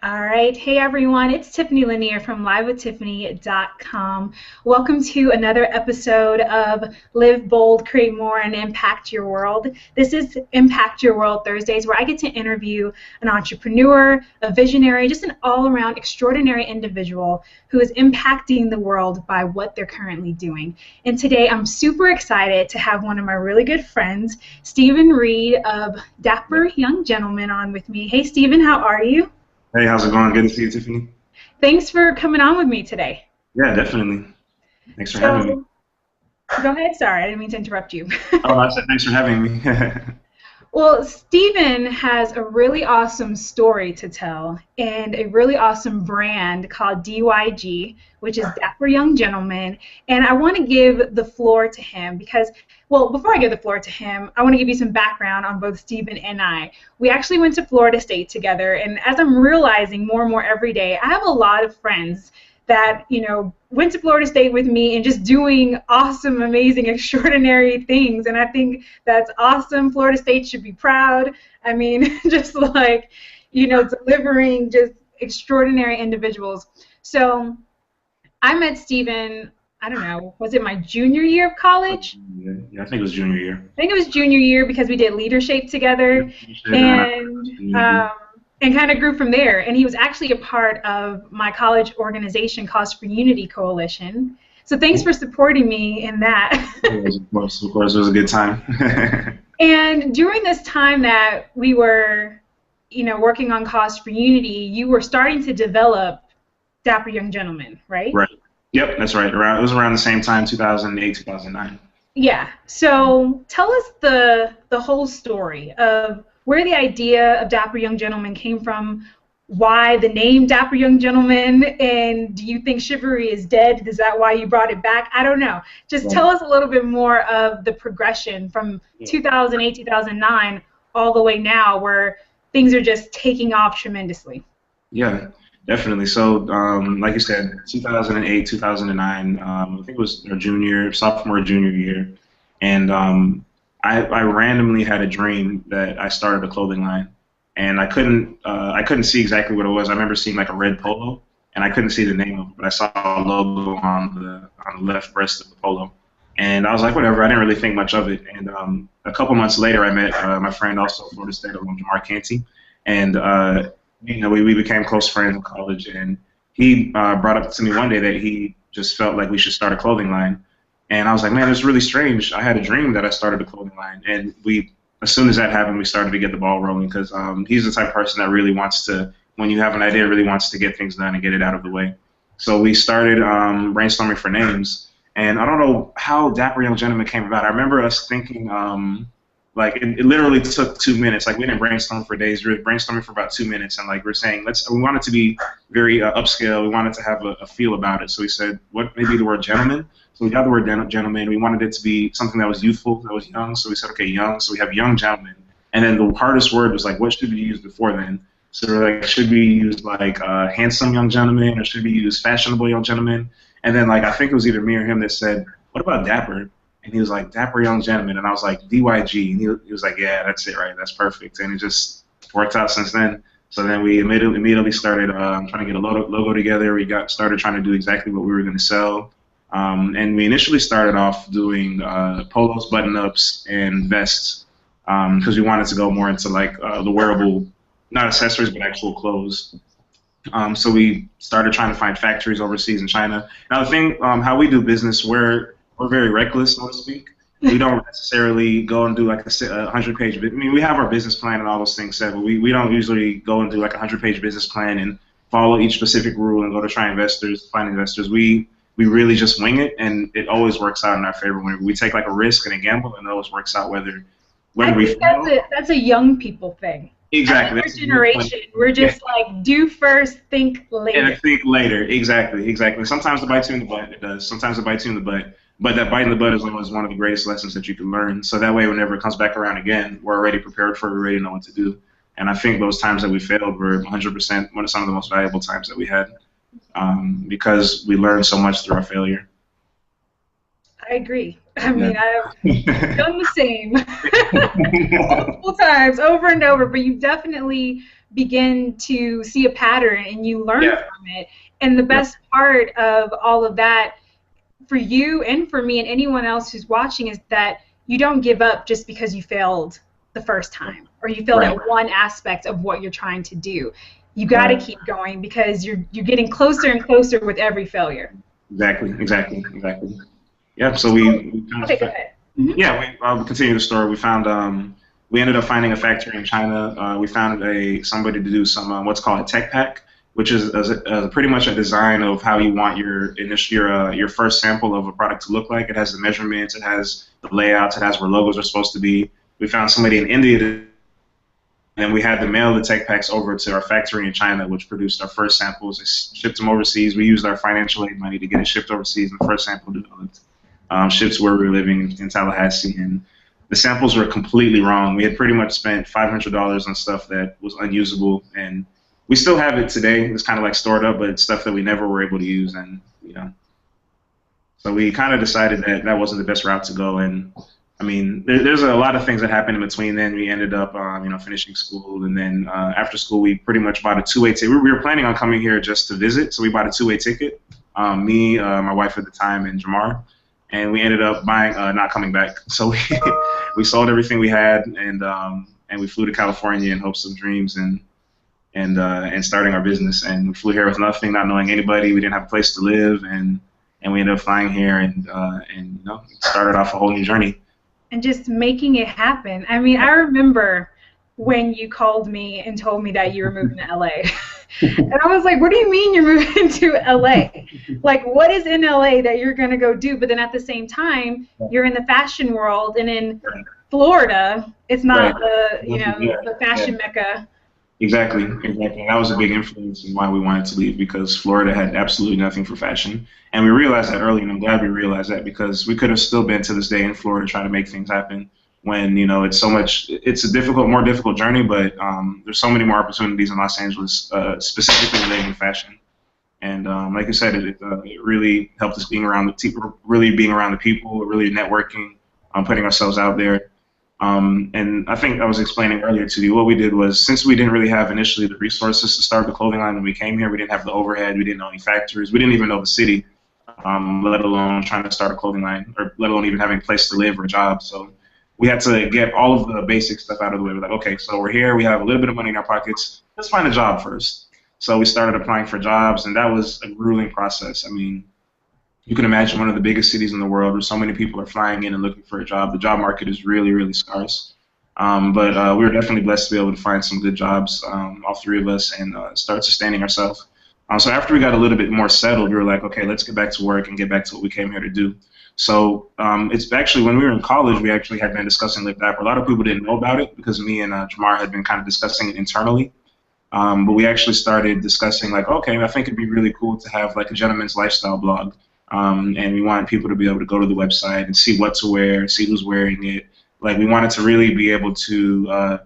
All right. Hey, everyone. It's Tiffany Lanier from livewithtiffany.com. Welcome to another episode of Live Bold, Create More, and Impact Your World. This is Impact Your World Thursdays, where I get to interview an entrepreneur, a visionary, just an all-around extraordinary individual who is impacting the world by what they're currently doing. And today, I'm super excited to have one of my really good friends, Stephen Reid of Dapper Young Gentlemen, on with me. Hey, Stephen, how are you? Hey, how's it going? Good to see you, Tiffany. Thanks for coming on with me today. Yeah, definitely. Thanks for having me. So, go ahead. Sorry, I didn't mean to interrupt you. Oh, I said thanks for having me. Well, Stephen has a really awesome story to tell and a really awesome brand called DYG, which is Dapper Young Gentlemen. And I want to give the floor to him because, well, before I give the floor to him, I want to give you some background on both Stephen and I. We actually went to Florida State together, and as I'm realizing more and more every day, I have a lot of friends that, went to Florida State with me and just doing awesome, amazing, extraordinary things. And I think that's awesome. Florida State should be proud. I mean, just like, delivering just extraordinary individuals. So I met Stephen, I don't know, was it my junior year of college? Yeah, I think it was junior year. I think it was junior year because we did leadership together. And and kind of grew from there. And he was actually a part of my college organization, Cause for Unity Coalition. So thanks for supporting me in that. Of course, it was a good time. And during this time that we were, working on Cause for Unity, you were starting to develop Dapper Young Gentlemen, right? Right. Yep, that's right. It was around the same time, 2008, 2009. Yeah. So tell us the whole story of where the idea of Dapper Young Gentlemen came from, why the name Dapper Young Gentlemen, and do you think chivalry is dead? Is that why you brought it back? I don't know. Just tell us a little bit more of the progression from 2008, 2009, all the way now, where things are just taking off tremendously. Yeah, definitely. So, like you said, 2008, 2009, I think it was our sophomore, junior year, and I randomly had a dream that I started a clothing line, and I couldn't see exactly what it was. I remember seeing like a red polo, and I couldn't see the name of it, but I saw a logo on the left breast of the polo, and I was like, whatever. I didn't really think much of it. And a couple months later, I met my friend, also Florida State alum, Jamar Canty, and we became close friends in college. And he brought up to me one day that he just felt like we should start a clothing line. And I was like, man, it's really strange. I had a dream that I started a clothing line. And as soon as that happened, we started to get the ball rolling because he's the type of person that really wants to, when you have an idea, really wants to get things done and get it out of the way. So we started brainstorming for names. And I don't know how Dapper Young Gentlemen came about. I remember us thinking, it literally took 2 minutes. Like, we didn't brainstorm for days. We were brainstorming for about 2 minutes, and like we're saying, we want it to be very upscale. We wanted to have a feel about it. So we said, what maybe the word gentleman? So we got the word gentleman. We wanted it to be something that was youthful, that was young. So we said, okay, young. So we have young gentlemen. And then the hardest word was like, what should we use before then? So we're like, should we use like handsome young gentleman, or should we use fashionable young gentleman? And then like I think it was either me or him that said, what about dapper? And he was like, Dapper Young Gentlemen. And I was like, DYG. And he was like, yeah, that's it, right? That's perfect. And it just worked out since then. So then we immediately started trying to get a logo together. We started trying to do exactly what we were going to sell. And we initially started off doing polos, button-ups, and vests because we wanted to go more into like the wearable, not accessories, but actual clothes. So we started trying to find factories overseas in China. Now the thing, how we do business, we're very reckless, so to speak. We don't necessarily go and do like a 100-page. I mean, we have our business plan and all those things set, but we don't usually go and do like a 100-page business plan and follow each specific rule and go to find investors. We really just wing it, and it always works out in our favor. When we take like a risk and a gamble, and it always works out whether we fail. That's a young people thing. Exactly. Our generation, we're just like, do first, think later. And think later. Exactly. Sometimes it bites you in the butt. It does. Sometimes it bites you in the butt. But that bite in the butt is always one of the greatest lessons that you can learn. So that way, whenever it comes back around again, we're already prepared for it. We already know what to do. And I think those times that we failed were 100% one of some of the most valuable times that we had because we learned so much through our failure. I agree. I mean, I've done the same multiple times, over and over, but you've definitely begin to see a pattern and you learn Yeah. from it. And the Yep. best part of all of that for you and for me and anyone else who's watching is that you don't give up just because you failed the first time or you failed Right. at one aspect of what you're trying to do. You got to Right. keep going because you're getting closer and closer with every failure. Exactly. Exactly. Exactly. Yep. So So, we kind okay, go of, ahead. Mm-hmm. yeah, we continue the story. We found we ended up finding a factory in China. We found somebody to do some what's called a tech pack, which is pretty much a design of how you want your first sample of a product to look like. It has the measurements, it has the layouts, it has where logos are supposed to be. We found somebody in India, and we had to mail the tech packs over to our factory in China, which produced our first samples. They shipped them overseas. We used our financial aid money to get it shipped overseas, and the first sample developed. Ships where we were living in Tallahassee, and the samples were completely wrong. We had pretty much spent $500 on stuff that was unusable, and we still have it today. It's kind of like stored up, but it's stuff that we never were able to use, and so we kind of decided that that wasn't the best route to go. And I mean, there's a lot of things that happened in between. Then we ended up, finishing school, and then after school, we pretty much bought a two-way ticket. We were planning on coming here just to visit, so we bought a two-way ticket. Me, my wife at the time, and Jamar, and we ended up buying, not coming back. So we sold everything we had, and we flew to California in hopes of dreams and starting our business. And we flew here with nothing, not knowing anybody. We didn't have a place to live, and we ended up flying here and started off a whole new journey. And just making it happen. I mean, I remember when you called me and told me that you were moving to LA. And I was like, what do you mean you're moving to LA? Like, what is in LA that you're going to go do? But then at the same time, you're in the fashion world, and in Florida, it's not the fashion mecca. Exactly, exactly. And that was a big influence in why we wanted to leave, because Florida had absolutely nothing for fashion. And we realized that early, and I'm glad we realized that, because we could have still been to this day in Florida trying to make things happen when, it's a more difficult journey, but there's so many more opportunities in Los Angeles, specifically related to fashion. And like I said, it really helped us being around the people, really networking, putting ourselves out there. And I think I was explaining earlier to you, what we did was, since we didn't really have initially the resources to start the clothing line when we came here, we didn't have the overhead, we didn't know any factories, we didn't even know the city, let alone trying to start a clothing line, or let alone even having a place to live or a job. So we had to get all of the basic stuff out of the way. We're like, okay, so we're here, we have a little bit of money in our pockets, let's find a job first. So we started applying for jobs, and that was a grueling process. I mean, you can imagine one of the biggest cities in the world where so many people are flying in and looking for a job. The job market is really, really scarce. But we were definitely blessed to be able to find some good jobs, all three of us, and start sustaining ourselves. So after we got a little bit more settled, we were like, okay, let's get back to work and get back to what we came here to do. So it's actually, when we were in college, we actually had been discussing Live Dapper. A lot of people didn't know about it because me and Jamar had been kind of discussing it internally. But we actually started discussing, like, okay, I think it'd be really cool to have like a gentleman's lifestyle blog. And we wanted people to be able to go to the website and see what to wear, see who's wearing it. Like, we wanted to really be able to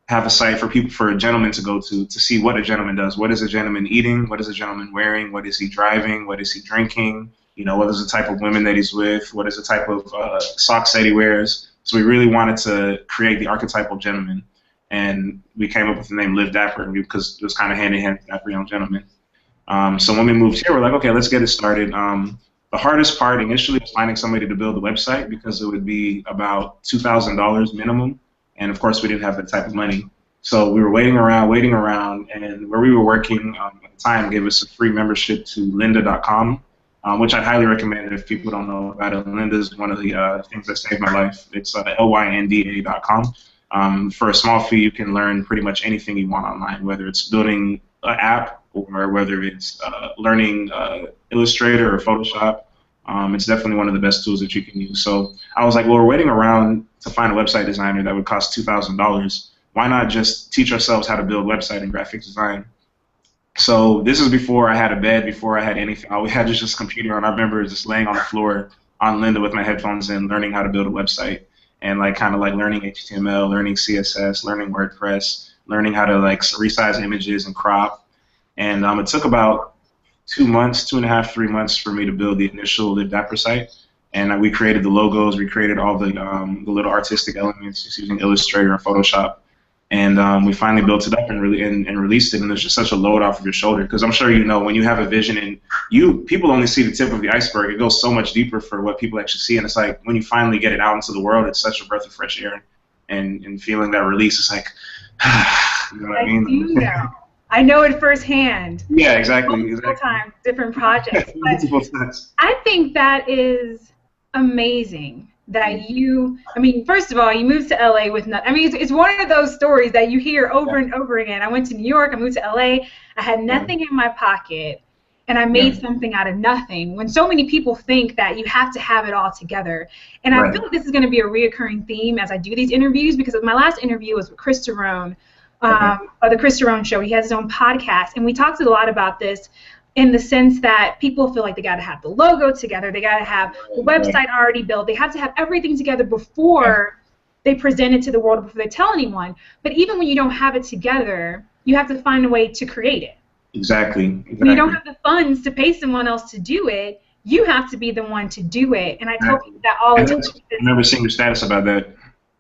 have a site for a gentleman to go to see what a gentleman does. What is a gentleman eating? What is a gentleman wearing? What is he driving? What is he drinking? What is the type of women that he's with? What is the type of socks that he wears? So we really wanted to create the archetypal gentleman. And we came up with the name Live Dapper because it was kind of hand in hand with Dapper Young Gentlemen. So when we moved here, we're like, okay, let's get it started. The hardest part initially was finding somebody to build the website, because it would be about $2,000 minimum, and of course we didn't have that type of money. So we were waiting around, and where we were working at the time gave us a free membership to lynda.com, which I'd highly recommend if people don't know about it. Lynda is one of the things that saved my life. It's lynda.com. For a small fee, you can learn pretty much anything you want online, whether it's building an app or whether it's learning Illustrator or Photoshop. It's definitely one of the best tools that you can use. So I was like, well, we're waiting around to find a website designer that would cost $2,000. Why not just teach ourselves how to build website and graphic design? So this is before I had a bed, before I had anything. All we had was just a computer, and I remember just laying on the floor on Lynda with my headphones in, learning how to build a website, and kind of learning HTML, learning CSS, learning WordPress, learning how to resize images and crop. And it took about 2 months, 2.5, 3 months for me to build the initial Live Dapper site. And we created the logos, we created all the little artistic elements just using Illustrator and Photoshop. And we finally built it up and really and released it, and there's just such a load off of your shoulder, because I'm sure you know when you have a vision and people only see the tip of the iceberg. It goes so much deeper for what people actually see, and it's like when you finally get it out into the world, it's such a breath of fresh air, and feeling that release, it's like, you know what I I mean? do know. I know it firsthand. Yeah, exactly, Multiple exactly. times, different projects. But Multiple times. I think that is amazing that you, I mean, first of all, you moved to LA with nothing. I mean, it's one of those stories that you hear over Yeah, and over again. I went to New York, I moved to LA, I had yeah, nothing in my pocket, and I yeah. made something out of nothing. When so many people think that you have to have it all together. And I Right. feel like this is going to be a reoccurring theme as I do these interviews, because my last interview was with Chris Cerrone, Okay. of the Chris Cerrone Show. He has his own podcast, and we talked a lot about this in the sense that people feel like they got to have the logo together, they got to have the Right. Right. website already built, they have to have everything together Yeah. before they present it to the world, before they tell anyone. But even when you don't have it together, you have to find a way to create it. Exactly. When you don't Exactly. have the funds to pay someone else to do it, you have to be the one to do it. And I tell Exactly. people that all the And time. I remember seeing your status about that.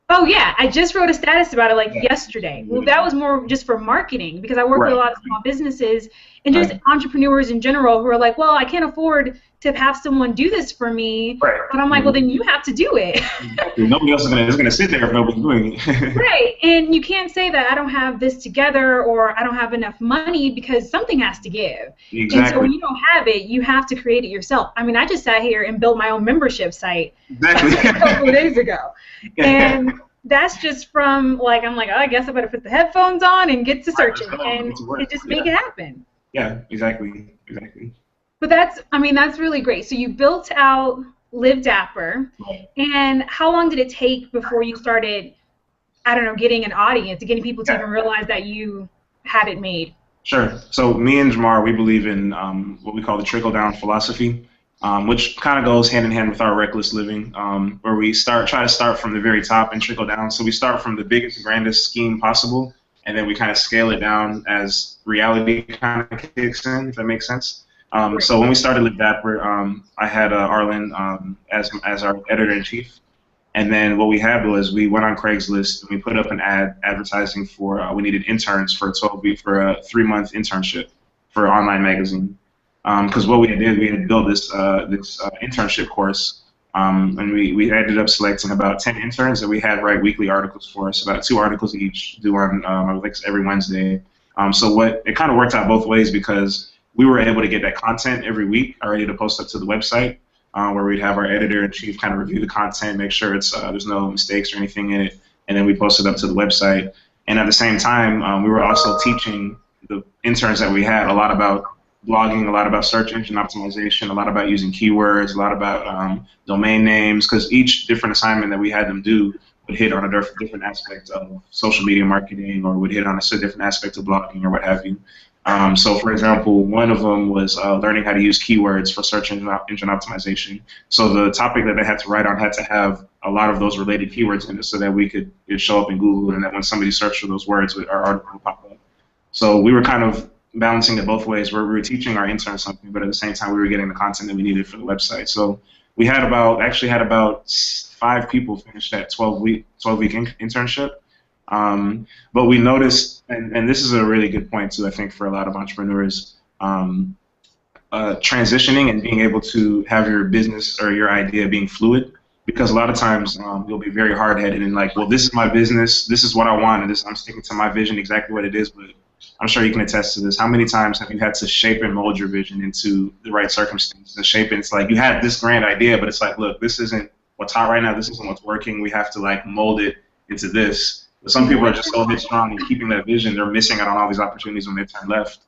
Oh yeah, I just wrote a status about it like Yeah. yesterday. Well, that was more just for marketing because I work with a Right. lot of small businesses and just Right. entrepreneurs in general who are like, well, I can't afford to have someone do this for me. Right. But I'm like, well, then you have to do it. Exactly. Nobody else is gonna sit there if nobody's doing it. Right. And you can't say that I don't have this together or I don't have enough money because something has to give. And so Exactly. when you don't have it, you have to create it yourself. I mean, I just sat here and built my own membership site Exactly. a couple of days ago. And that's just from like, I'm like, oh, I guess I better put the headphones on and get to searching and It's work. it just Yeah. make it happen. Yeah. Exactly. Exactly. But that's, I mean, that's really great. So you built out Live Dapper. And how long did it take before you started, I don't know, getting an audience, getting people to Yeah. even realize that you had it made? Sure. So me and Jamar, we believe in what we call the trickle down philosophy, which kind of goes hand in hand with our reckless living, where we try to start from the very top and trickle down. So we start from the biggest, grandest scheme possible, and then we kind of scale it down as reality kind of kicks in, if that makes sense. So when we started Live Dapper, I had Arlen as our editor in chief. And then what we had was we went on Craigslist and we put up an ad advertising for we needed interns for a 12-week for a 3-month internship for an online magazine. Because what we did, we had built this internship course, and we ended up selecting about 10 interns that we had write weekly articles for us, about 2 articles each, due on I think every Wednesday. So what it kind of worked out both ways because we were able to get that content every week already to post up to the website, where we'd have our editor in chief kind of review the content, make sure it's there's no mistakes or anything in it, and then we post it up to the website. And at the same time, we were also teaching the interns that we had a lot about blogging, a lot about search engine optimization, a lot about using keywords, a lot about domain names, because each different assignment that we had them do would hit on a different aspect of social media marketing, or would hit on a different aspect of blogging, or what have you. So, for example, one of them was learning how to use keywords for search engine optimization. So the topic that they had to write on had to have a lot of those related keywords in it so that it'd show up in Google, and that when somebody searched for those words, our article would pop up. So we were kind of balancing it both ways, where we were teaching our interns something, but at the same time we were getting the content that we needed for the website. So we had about 5 people finish that 12-week internship. But we noticed, and this is a really good point too, I think, for a lot of entrepreneurs, transitioning and being able to have your business or your idea being fluid. Because a lot of times you'll be very hard-headed and like, well, this is my business, this is what I want, and I'm sticking to my vision exactly what it is. But I'm sure you can attest to this. How many times have you had to shape and mold your vision into the right circumstances? And shape it. It's like you had this grand idea, but it's like, look, this isn't what's hot right now. This isn't what's working. We have to like mold it into this. But some people are just so headstrong in keeping that vision, they're missing out on all these opportunities when they turn left.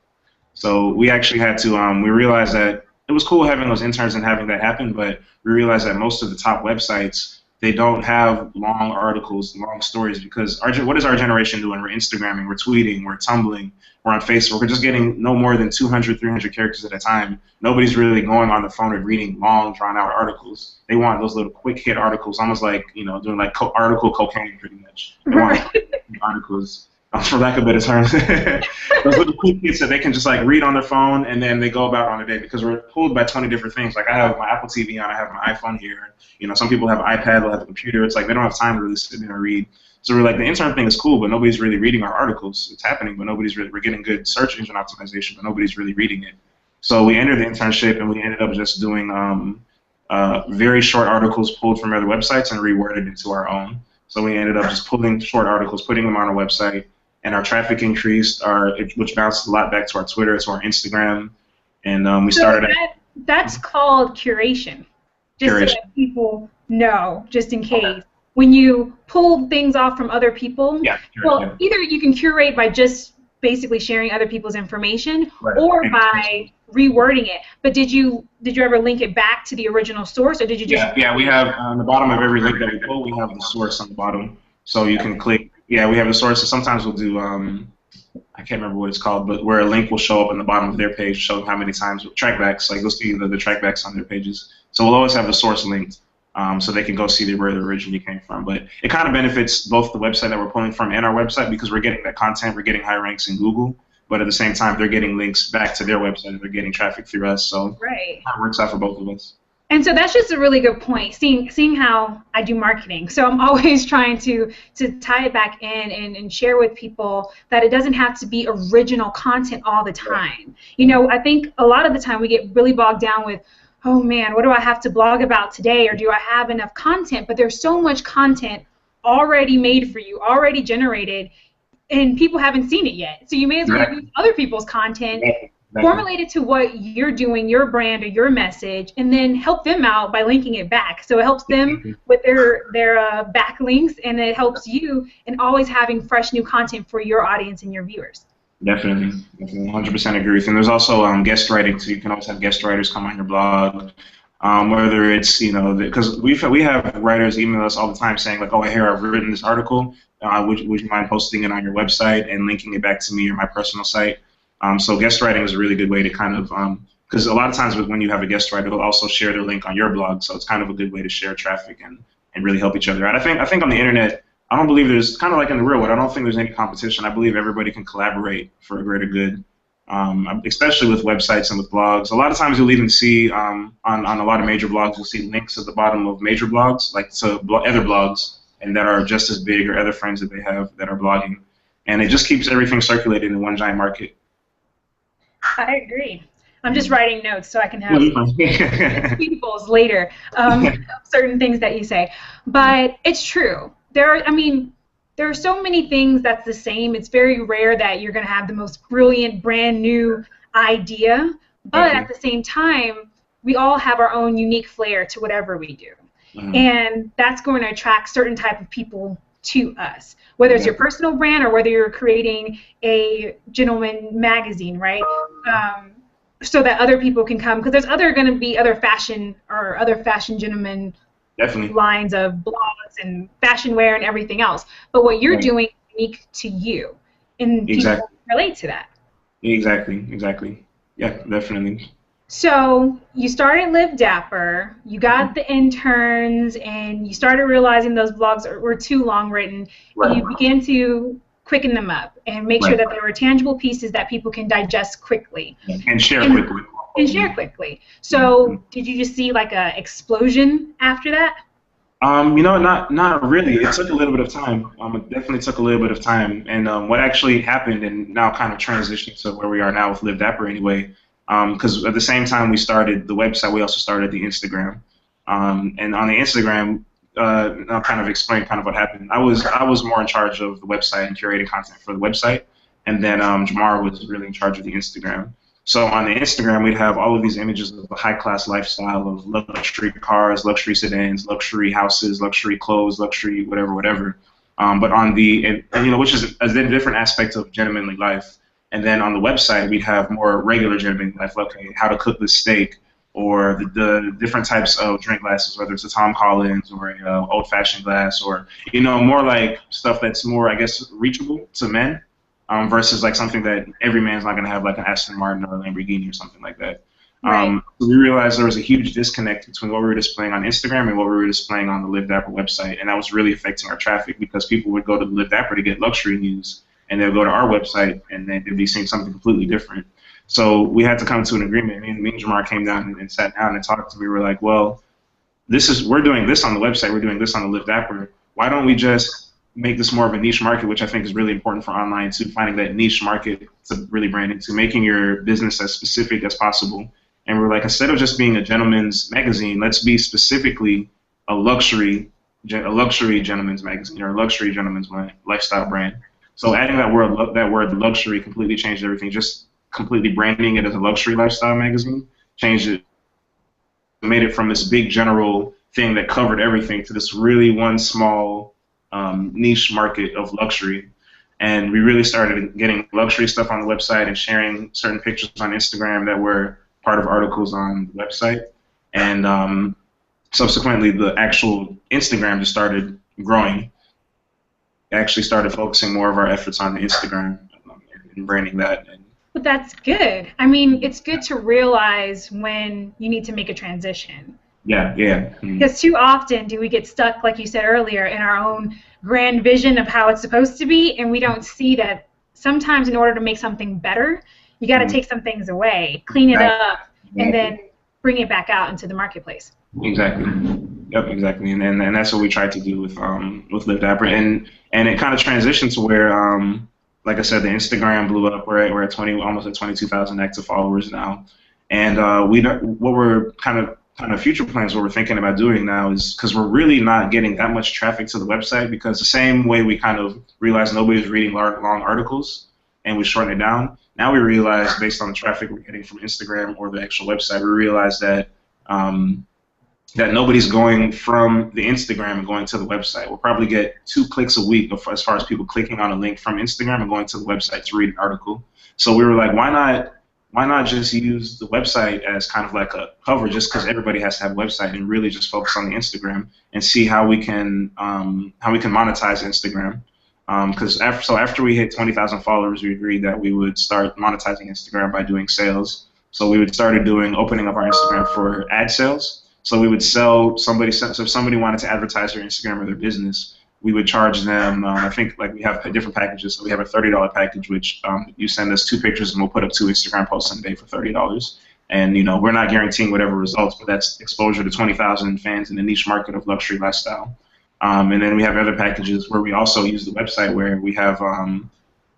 So we actually had to, we realized that it was cool having those interns and having that happen, but we realized that most of the top websites, they don't have long articles, long stories, because what is our generation doing? We're Instagramming, we're tweeting, we're tumbling, we're on Facebook. We're just getting no more than 200, 300 characters at a time. Nobody's really going on the phone and reading long, drawn-out articles. They want those little quick-hit articles, almost like, doing like article cocaine pretty much. They want articles, for lack of better terms. Those little quick hits that they can just like read on their phone and then they go about on their day, because we're pulled by 20 different things. Like I have my Apple TV on, I have my iPhone here. Some people have an iPad, they'll have a computer. It's like they don't have time to really sit there and read. So we're like, the intern thing is cool, but nobody's really reading our articles. It's happening, but we're getting good search engine optimization, but nobody's really reading it. So we entered the internship, and we ended up just doing very short articles pulled from other websites and reworded into our own. So we ended up just pulling short articles, putting them on our website, and our traffic increased, which bounced a lot back to our Twitter, to our Instagram, and we started. That's called curation, just so Curation. that people know, just in case. Okay. When you pull things off from other people, either you can curate by just basically sharing other people's information, or by rewording it. But did you ever link it back to the original source, or did you just? Yeah, we have on the bottom of every link that we pull, we have the source on the bottom, so you can click. Yeah, we have the source. So sometimes we'll do I can't remember what it's called, but where a link will show up on the bottom of their page, show how many times trackbacks, like you'll see the trackbacks on their pages. So we'll always have the source linked, so they can go see where it originally came from. But it kind of benefits both the website that we're pulling from and our website, because we're getting that content, we're getting high ranks in Google, but at the same time they're getting links back to their website and they're getting traffic through us. So it works out for both of us. And so that's just a really good point, seeing how I do marketing. So I'm always trying to tie it back in and share with people that it doesn't have to be original content all the time. You know, I think a lot of the time we get really bogged down with, oh man, what do I have to blog about today, or do I have enough content? But there's so much content already made for you, already generated, and people haven't seen it yet. So you may as well use other people's content, formulate it to what you're doing, your brand or your message, and then help them out by linking it back. So it helps them with their backlinks, and it helps you in always having fresh new content for your audience and your viewers. Definitely 100% agree with you. And there's also guest writing too. You can always have guest writers come on your blog, whether it's, you know, because we have writers email us all the time saying like, oh, I hear I've written this article. Would you mind posting it on your website and linking it back to me or my personal site? So guest writing is a really good way to kind of, because a lot of times when you have a guest writer, they'll also share their link on your blog. So it's kind of a good way to share traffic and really help each other out. I think on the internet, I don't believe there's, kind of like in the real world, I don't think there's any competition. I believe everybody can collaborate for a greater good, especially with websites and with blogs. A lot of times you'll even see on a lot of major blogs, you'll see links at the bottom of major blogs, like to other blogs, and that are just as big, or other friends that they have that are blogging. And it just keeps everything circulating in one giant market. I agree. I'm just writing notes so I can have people's later, certain things that you say. But it's true. There are so many things that's the same. It's very rare that you're going to have the most brilliant, brand new idea. But at the same time, we all have our own unique flair to whatever we do. And that's going to attract certain type of people to us, whether it's your personal brand or whether you're creating a gentleman magazine, right? So that other people can come, because there's going to be other fashion gentlemen lines of blogs and fashion wear and everything else. But what you're doing is unique to you, and people relate to that. Exactly. Yeah, definitely. So you started Live Dapper, you got the interns, and you started realizing those blogs were too long written. And you began to quicken them up and make sure that they were tangible pieces that people can digest quickly. And share quickly. So did you just see like a explosion after that? You know, not really. It took a little bit of time. It definitely took a little bit of time. And what actually happened, and now kind of transitioned to where we are now with Live Dapper anyway, because at the same time we started the website, we also started the Instagram. And on the Instagram, I'll kind of explain kind of what happened. I was more in charge of the website and curating content for the website, and then Jamar was really in charge of the Instagram. So on the Instagram, we'd have all of these images of a high-class lifestyle of luxury cars, luxury sedans, luxury houses, luxury clothes, luxury whatever. But on the, you know, which is a different aspect of gentlemanly life. And then on the website, we'd have more regular gentlemanly life, okay, how to cook this steak, or the different types of drink glasses, whether it's a Tom Collins or a old-fashioned glass, or, you know, more like stuff that's more, I guess, reachable to men. Versus like something that every man's not going to have, like an Aston Martin or a Lamborghini or something like that. So we realized there was a huge disconnect between what we were displaying on Instagram and what we were displaying on the Live Dapper website, and that was really affecting our traffic, because people would go to Live Dapper to get luxury news, and they'll go to our website and they'd be seeing something completely different. So we had to come to an agreement. Me and Jamar came down and sat down and talked to me. We were like, well, we're doing this on the website, we're doing this on the Live Dapper. Why don't we just make this more of a niche market, which I think is really important for online too, finding that niche market to really brand into, making your business as specific as possible. And we're like, instead of just being a gentleman's magazine, let's be specifically a luxury gentleman's magazine or a luxury gentleman's lifestyle brand. So adding that word luxury completely changed everything. Just completely branding it as a luxury lifestyle magazine changed it, made it from this big general thing that covered everything to this really one small niche market of luxury. And we really started getting luxury stuff on the website and sharing certain pictures on Instagram that were part of articles on the website. And subsequently, the actual Instagram just started growing. Actually started focusing more of our efforts on the Instagram and branding that. But that's good. I mean, it's good to realize when you need to make a transition. Yeah, yeah. Because too often do we get stuck, like you said earlier, in our own grand vision of how it's supposed to be, and we don't see that sometimes in order to make something better, you got to take some things away, clean it up, and then bring it back out into the marketplace. Exactly. Yep, exactly. And that's what we tried to do with Live Dapper, and it kind of transitioned to where like I said, the Instagram blew up. We're at almost at 22,000 active followers now, and what we're kind of future plans, what we're thinking about doing now is, because we're really not getting that much traffic to the website, because the same way we kind of realized nobody's reading long articles and we shorten it down. Now we realize, based on the traffic we're getting from Instagram or the actual website, we realize that that nobody's going from the Instagram and going to the website. We'll probably get 2 clicks a week as far as people clicking on a link from Instagram and going to the website to read an article. So we were like, why not just use the website as kind of like a cover, just because everybody has to have a website, and really just focus on the Instagram and see how we can monetize Instagram. Because after we hit 20,000 followers, we agreed that we would start monetizing Instagram by doing sales. So we would started opening up our Instagram for ad sales. So we would sell so if somebody wanted to advertise their Instagram or their business, we would charge them, I think, like, we have different packages. So we have a $30 package, which you send us 2 pictures and we'll put up 2 Instagram posts in a day for $30. And, we're not guaranteeing whatever results, but that's exposure to 20,000 fans in the niche market of luxury lifestyle. And then we have other packages where we also use the website, where we have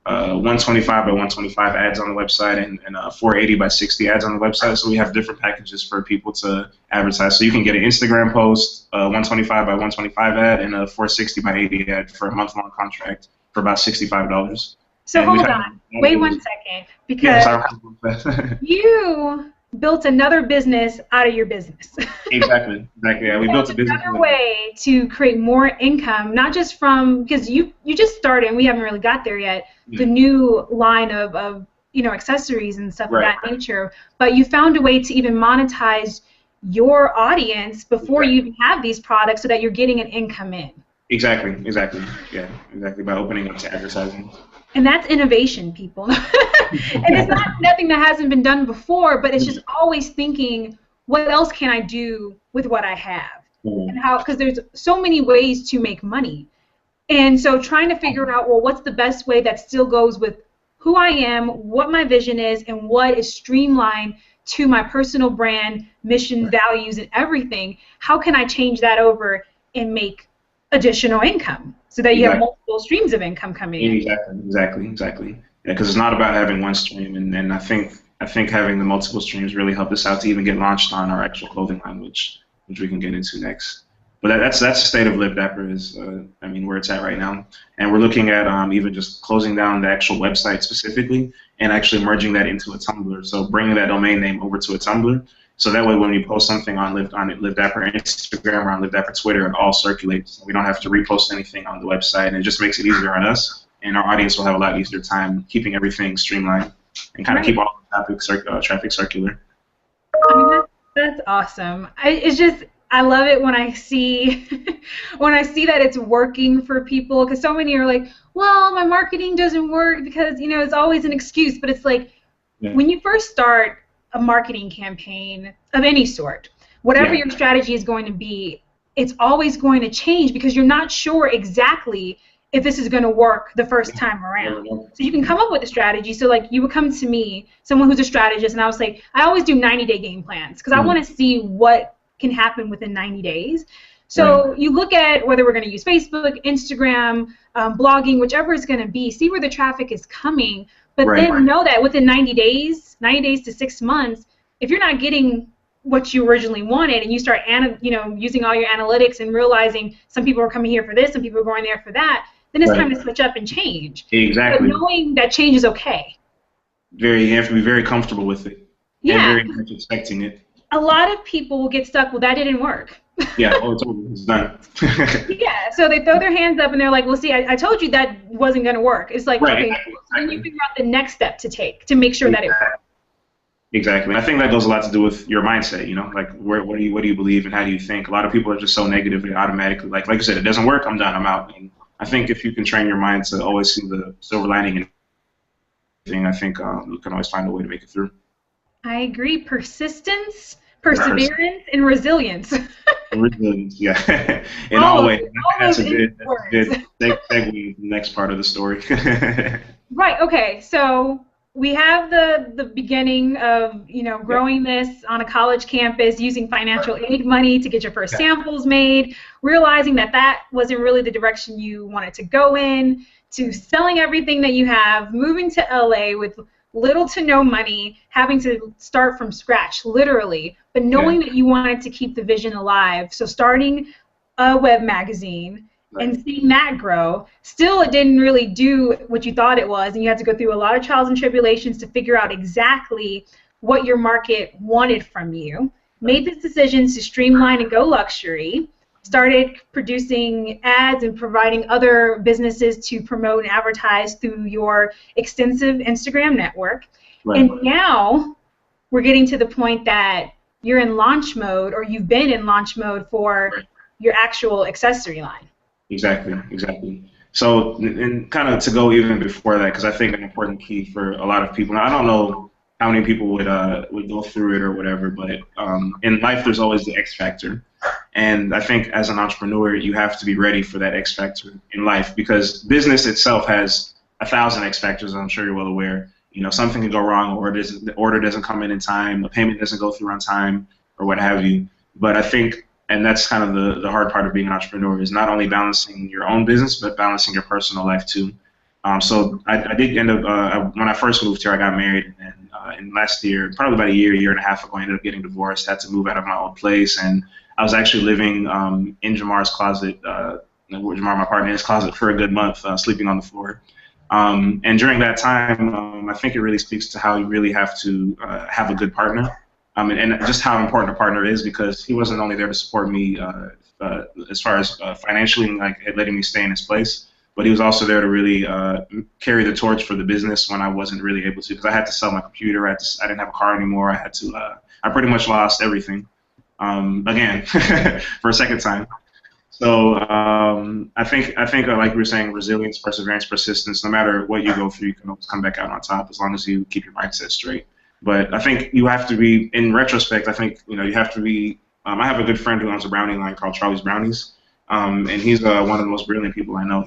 125 by 125 ads on the website and 480 by 60 ads on the website. So we have different packages for people to advertise. So you can get an Instagram post, 125 by 125 ad, and a 460 by 80 ad for a month-long contract for about $65. So hold on. Wait 1 second. Because you built another business out of your business. Exactly. Yeah, we built a business. Another way to create more income, not just from, because you just started and we haven't really got there yet, the new line of accessories and stuff of that nature, but you found a way to even monetize your audience before you even have these products, so that you're getting an income in. Exactly. Yeah, exactly, by opening up to advertising. And that's innovation, people. And it's not nothing that hasn't been done before, but it's just always thinking, what else can I do with what I have? And how, because there's so many ways to make money. And so trying to figure out, well, what's the best way that still goes with who I am, what my vision is, and what is streamlined to my personal brand, mission, values, and everything. How can I change that over and make additional income, so that you have multiple streams of income coming in? Exactly. Yeah, because it's not about having one stream, and I think having the multiple streams really helped us out to even get launched on our actual clothing line, which we can get into next. But that's the state of Live Dapper, is where it's at right now, and we're looking at even just closing down the actual website specifically, and actually merging that into a Tumblr. So bringing that domain name over to a Tumblr. So that way, when we post something on Live Dapper Instagram or on Live Dapper Twitter, it all circulates. We don't have to repost anything on the website, and it just makes it easier on us, and our audience will have a lot easier time keeping everything streamlined and kind of keep all the traffic circular. I mean, that's awesome. I love it when I see that it's working for people, because so many are like, well, my marketing doesn't work because it's always an excuse. But it's like, when you first start a marketing campaign of any sort, whatever your strategy is going to be, it's always going to change, because you're not sure exactly if this is going to work the first time around. So you can come up with a strategy. So like, you would come to me, someone who's a strategist, and I was like, I always do 90-day game plans, because I want to see what can happen within 90 days. Right. So you look at whether we're going to use Facebook, Instagram, blogging, whichever it's going to be, see where the traffic is coming, but Right. then know that within 90 days to 6 months, if you're not getting what you originally wanted and you start using all your analytics and realizing some people are coming here for this, some people are going there for that, then it's time Right. to switch up and change. But Exactly. knowing that change is okay. You have to be very comfortable with it and Yeah, very much expecting it. a lot of people will get stuck, well, that didn't work. Yeah, oh, it's over. It's done. Yeah, so they throw their hands up and they're like, well, see, I told you that wasn't going to work. It's like, Right, okay, exactly, then you exactly. figure out the next step to take to make sure that it works. Exactly. And I think that goes a lot to do with your mindset, you know, like what do you believe and how do you think? A lot of people are just so negative and automatically like you said, it doesn't work, I'm done, I'm out. And I think if you can train your mind to always see the silver lining in everything, I think you can always find a way to make it through. I agree. Persistence, Person, perseverance, and resilience. resilience, yeah. In all all of ways. it, all That's those a English good words. segue to the next part of the story. Right. Okay. So we have the beginning of Yeah. growing this on a college campus using financial aid money to get your first Yeah. samples made, realizing that that wasn't really the direction you wanted to go in, to selling everything that you have, moving to LA with little to no money, having to start from scratch, literally, but Yeah. knowing that you wanted to keep the vision alive. So starting a web magazine Right. and seeing that grow, still it didn't really do what you thought it was, and you had to go through a lot of trials and tribulations to figure out exactly what your market wanted from you. Made this decision to streamline and go luxury, started producing ads and providing other businesses to promote and advertise through your extensive Instagram network. Right. And now we're getting to the point that you're in launch mode, or you've been in launch mode for Right. your actual accessory line. Exactly, exactly. So, and kind of to go even before that, because I think an important key for a lot of people. Now, I don't know how many people would go through it or whatever, but in life, there's always the X factor, and I think as an entrepreneur, you have to be ready for that X factor in life because business itself has 1,000 X factors. I'm sure you're well aware. You know, something can go wrong, or the order doesn't come in time, the payment doesn't go through on time, or what have you. But I think and that's kind of the hard part of being an entrepreneur is not only balancing your own business but balancing your personal life too. So I did end up when I first moved here, I got married, and in last year, probably about a year and a half ago, I ended up getting divorced. Had to move out of my old place, and I was actually living in Jamar's closet, Jamar, my partner, in his closet for a good month, sleeping on the floor. And during that time, I think it really speaks to how you really have to have a good partner. And just how important a partner is because he wasn't only there to support me as far as financially, like letting me stay in his place, but he was also there to really carry the torch for the business when I wasn't really able to because I had to sell my computer. I didn't have a car anymore. I pretty much lost everything again for a second time. So I think like we were saying, resilience, perseverance, persistence. No matter what you go through, you can always come back out on top as long as you keep your mindset straight. But I think you have to be, in retrospect, I think you have to be. I have a good friend who owns a brownie line called Charlie's Brownies, and he's one of the most brilliant people I know.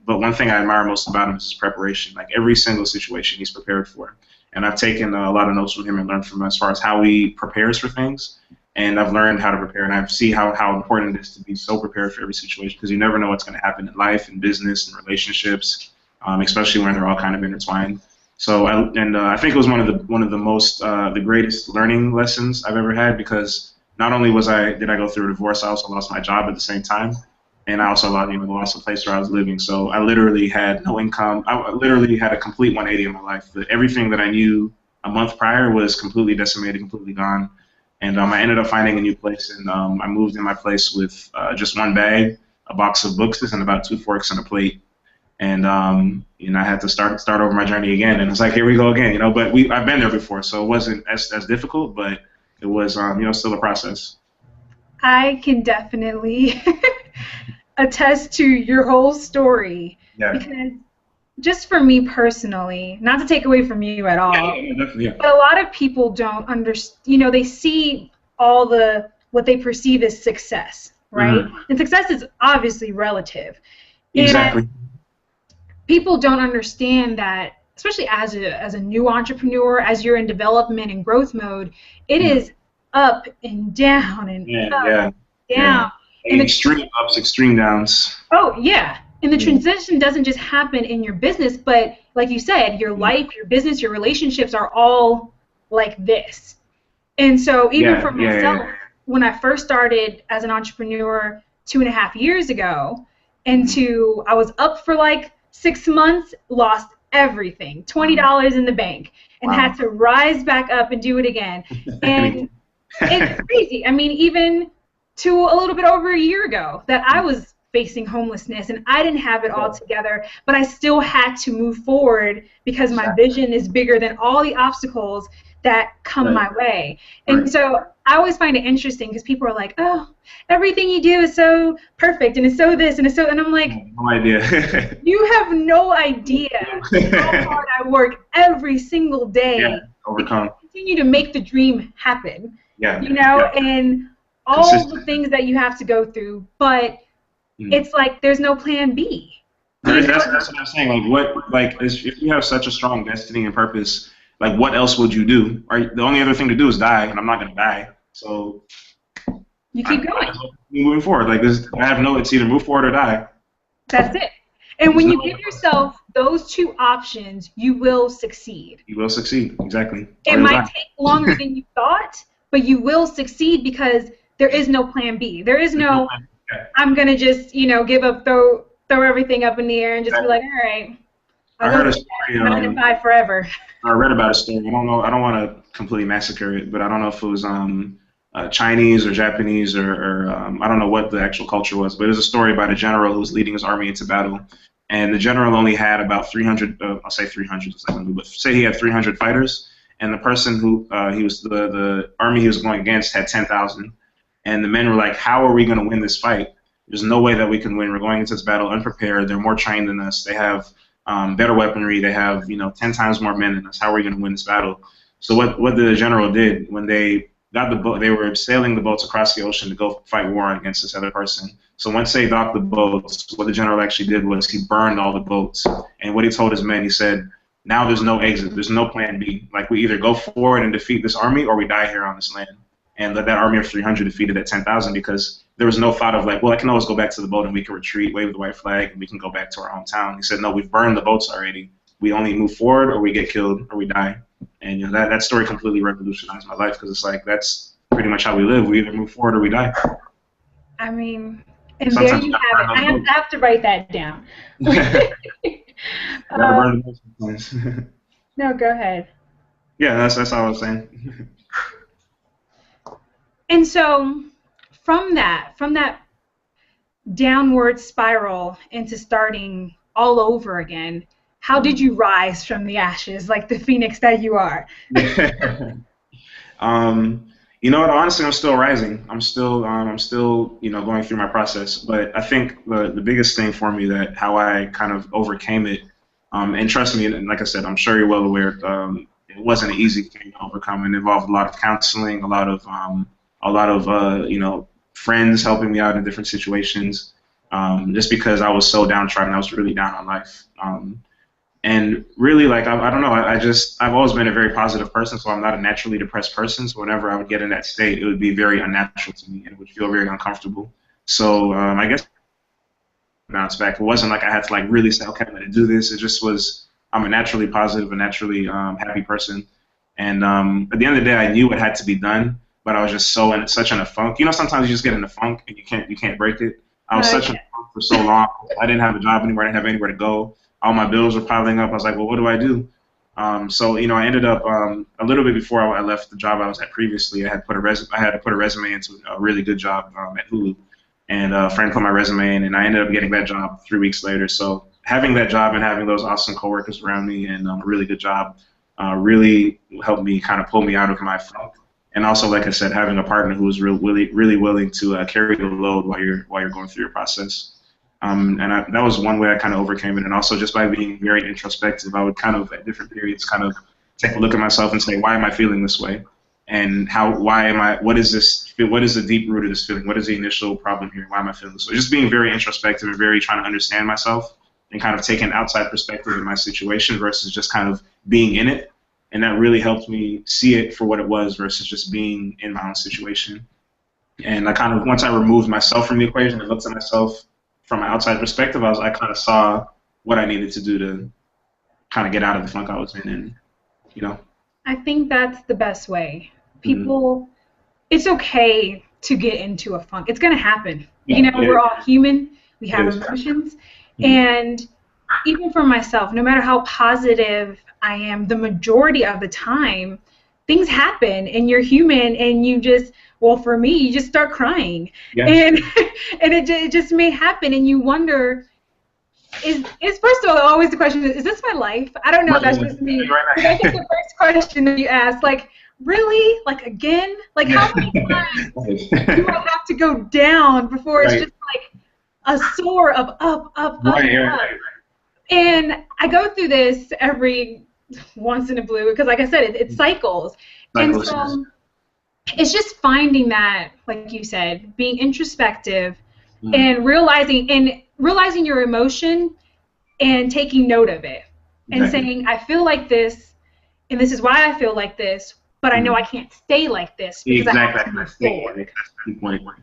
But one thing I admire most about him is his preparation. Like every single situation, he's prepared for. And I've taken a lot of notes from him and learned from him as far as how he prepares for things. And I've learned how to prepare, and I see how important it is to be so prepared for every situation because you never know what's going to happen in life, in business, in relationships, especially when they're all kind of intertwined. So I think it was one of the most the greatest learning lessons I've ever had because not only did I go through a divorce, I also lost my job at the same time, and I also lost the place where I was living. So I literally had no income. I literally had a complete 180 in my life. Everything that I knew a month prior was completely decimated, completely gone. And I ended up finding a new place, and I moved in my place with just one bag, a box of books, and about 2 forks and a plate. And I had to start over my journey again. And it's like, here we go again, But I've been there before, so it wasn't as difficult, but it was still a process. I can definitely attest to your whole story Yeah. because just for me personally, not to take away from you at Yeah, all, yeah, definitely, yeah. but a lot of people don't understand, they see all what they perceive as success, right? Hmm. And success is obviously relative. And Exactly. people don't understand that, especially as a new entrepreneur, as you're in development and growth mode, it Mhm. is up and down and Yeah, up yeah, and yeah. down. And extreme ups, extreme downs. oh yeah. And the transition doesn't just happen in your business, but like you said, your life, your business, your relationships are all like this. And so even Yeah, for yeah, yeah. myself, when I first started as an entrepreneur 2.5 years ago, into I was up for like 6 months, lost everything, $20 in the bank, and had Wow. to rise back up and do it again. And it's crazy. I mean, even to a little bit over a year ago that I was facing homelessness and I didn't have it all together, but I still had to move forward because my vision is bigger than all the obstacles that come my way. And so I always find it interesting because people are like, oh, everything you do is so perfect and it's so this and it's so, and I'm like, no idea. you have no idea how hard I work every single day Yeah, overcome. to continue to make the dream happen. Yeah. You know, Yeah. and all the things that you have to go through, but it's like there's no plan B. That's what I'm saying. If you have such a strong destiny and purpose, like what else would you do? The only other thing to do is die, and I'm not gonna die. So you keep going. Moving forward, like this, I have no. It's either move forward or die. That's it. And when you give yourself those two options, you will succeed. You will succeed, exactly. It might take longer than you thought, but you will succeed because there is no plan B. There is no, I'm gonna just, give up, throw everything up in the air and just be like, all right, I heard a story. 9 to 5 forever. I read about a story. I don't know. I don't want to completely massacre it, but I don't know if it was Chinese or Japanese or I don't know what the actual culture was. But it was a story about a general who was leading his army into battle, and the general only had about 300. I'll say 300, but say he had 300 fighters, and the person who he was the army he was going against had 10,000, and the men were like, "How are we going to win this fight? There's no way that we can win. We're going into this battle unprepared. They're more trained than us. They have better weaponry. They have 10 times more men than us. How are we going to win this battle?" So what the general did when they got the boat, they were sailing the boats across the ocean to go fight war against this other person. So once they docked the boats, what the general actually did was he burned all the boats. And what he told his men, he said, "Now there's no exit. There's no plan B. Like we either go forward and defeat this army or we die here on this land." And that army of 300 defeated that 10,000 because there was no thought of like, well, I can always go back to the boat and we can retreat, wave the white flag, and we can go back to our hometown. He said, no, we've burned the boats already. We only move forward or we get killed or we die. And that story completely revolutionized my life because it's like that's pretty much how we live. We either move forward or we die. I mean, and sometimes there you have it. I have to write that down. No, go ahead. Yeah, that's all I was saying. And so from that downward spiral into starting all over again, how did you rise from the ashes like the phoenix that you are? You know what? Honestly, I'm still rising. I'm still going through my process. But I think the biggest thing for me that how I kind of overcame it, and trust me, and like I said, I'm sure you're well aware, it wasn't an easy thing to overcome. It involved a lot of counseling, a lot of friends helping me out in different situations. Just because I was so downtrodden, I was really down on life. And really, like, I don't know, I've always been a very positive person, so I'm not a naturally depressed person. So whenever I would get in that state, it would be very unnatural to me, and it would feel very uncomfortable. So I guess bounce back. It wasn't like I had to like really say, okay, I'm going to do this. It just was, I'm a naturally positive, a naturally happy person. And at the end of the day, I knew it had to be done, but I was just such in a funk. Sometimes you just get in a funk and you can't break it. I was such in a funk for so long. I didn't have a job anywhere. I didn't have anywhere to go. All my bills were piling up. I was like, well, what do I do? So I ended up a little bit before I left the job I was at previously. I had to put a resume into a really good job at Hulu, and a friend put my resume in, and I ended up getting that job 3 weeks later. So having that job and having those awesome coworkers around me and a really good job really helped me kind of pull me out of my funk. And also, like I said, having a partner who was really willing to carry the load while you're going through your process. That was one way I kind of overcame it, and also just by being very introspective, I would kind of at different periods kind of take a look at myself and say, why am I feeling this way, and what is the deep root of this feeling? What is the initial problem here? Why am I feeling this way? Just being very introspective and very trying to understand myself and kind of take an outside perspective in my situation versus just kind of being in it, and that really helped me see it for what it was versus just being in my own situation. And I kind of, once I removed myself from the equation and looked at myself from an outside perspective, I kind of saw what I needed to do to kind of get out of the funk I was in, and you know. I think that's the best way. Mm-hmm. People, it's okay to get into a funk. It's going to happen. You Yeah, know, we're all human. We it have is. emotions. Mm-hmm. And even for myself, no matter how positive I am, the majority of the time, things happen and you're human and you just, well, for me, you just start crying. Yeah. And and it just may happen and you wonder, is first of all, always the question is this my life? I don't know if Right. that's just me. But I Right. think the first question that you ask, like, really? Like again? Like how many times do I have to go down before it's Right. just like a soar of up, up, up, Right. and Right. up? And I go through this every once in a blue because, like I said, it cycles. And Cycles. so it's just finding that, like you said, being introspective Mm. and realizing your emotion and taking note of it and Exactly. saying, I feel like this, and this is why I feel like this, but I know I Mm. can't stay like this because I have Exactly. to move That's the forward, key point. Yeah.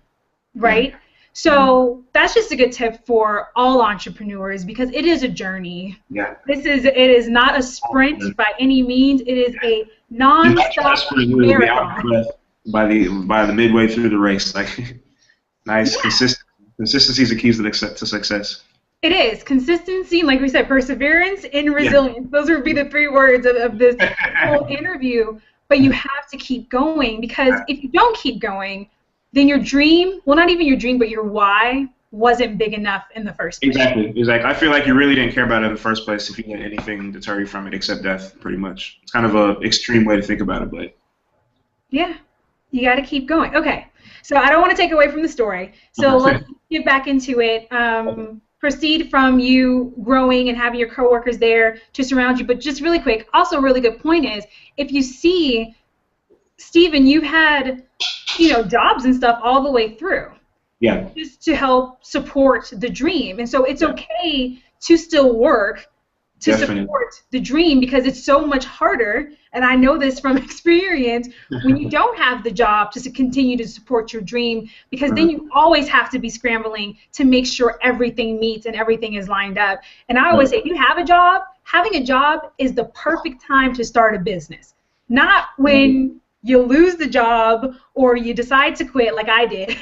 right? Mm. So that's just a good tip for all entrepreneurs because it is a journey. Yeah. It is not a sprint by any means. It is a You got to non-stop trust where you will be out of marathon. breath by the midway through the race. Like nice Yeah, consistency is the keys to success. it is. Consistency, like we said, perseverance and Yeah. resilience. Those would be the three words of this whole interview. But you have to keep going because if you don't keep going, then your dream, well, not even your dream, but your why wasn't big enough in the first place. Exactly. I feel like you really didn't care about it in the first place if you let anything deter you from it except death, pretty much. It's kind of a extreme way to think about it, but Yeah, you got to keep going. Okay, so I don't want to take away from the story. So let's get back into it. Proceed from you growing and having your coworkers there to surround you. But just really quick, also a really good point is if you see, Stephen, you've had, jobs and stuff all the way through yeah, just to help support the dream. And so it's yeah, okay to still work to definitely. support the dream because it's so much harder. And I know this from experience when you don't have the job to continue to support your dream because then you always have to be scrambling to make sure everything meets and everything is lined up. And I always say, if you have a job, having a job is the perfect time to start a business, not when you lose the job or you decide to quit like I did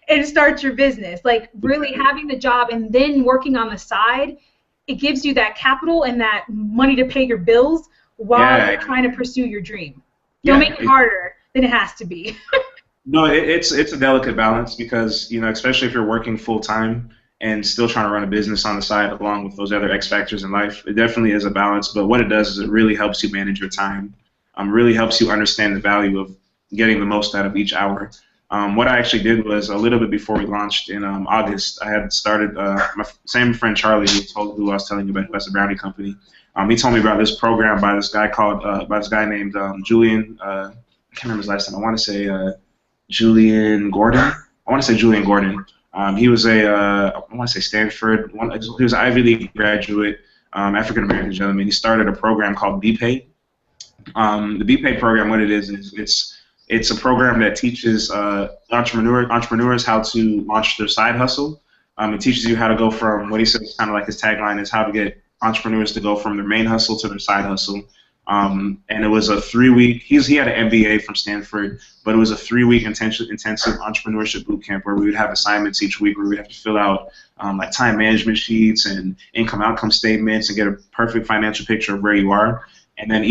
and start your business. Like really having the job and then working on the side, it gives you that capital and that money to pay your bills while Yeah, you're trying to pursue your dream. Don't make yeah. it harder than it has to be. No, it's a delicate balance because especially if you're working full time and still trying to run a business on the side along with those other X factors in life. It definitely is a balance, but what it does is it really helps you manage your time. Really helps you understand the value of getting the most out of each hour. What I actually did was a little bit before we launched in August, I had started my same friend Charlie, who I was telling you about, who has a brownie company. He told me about this program by this guy named Julian. I can't remember his last name. I want to say Julian Gordon. I want to say Julian Gordon. He was I want to say Stanford. He was an Ivy League graduate, African American gentleman. He started a program called BPay. The BPay program, what it is it's a program that teaches entrepreneurs how to launch their side hustle. It teaches you how to go from what he says kind of like his tagline is how to get entrepreneurs to go from their main hustle to their side hustle. And it was a 3-week. He had an MBA from Stanford, but it was a 3-week intensive entrepreneurship boot camp where we would have assignments each week where we would have to fill out like time management sheets and income outcome statements and get a perfect financial picture of where you are. And then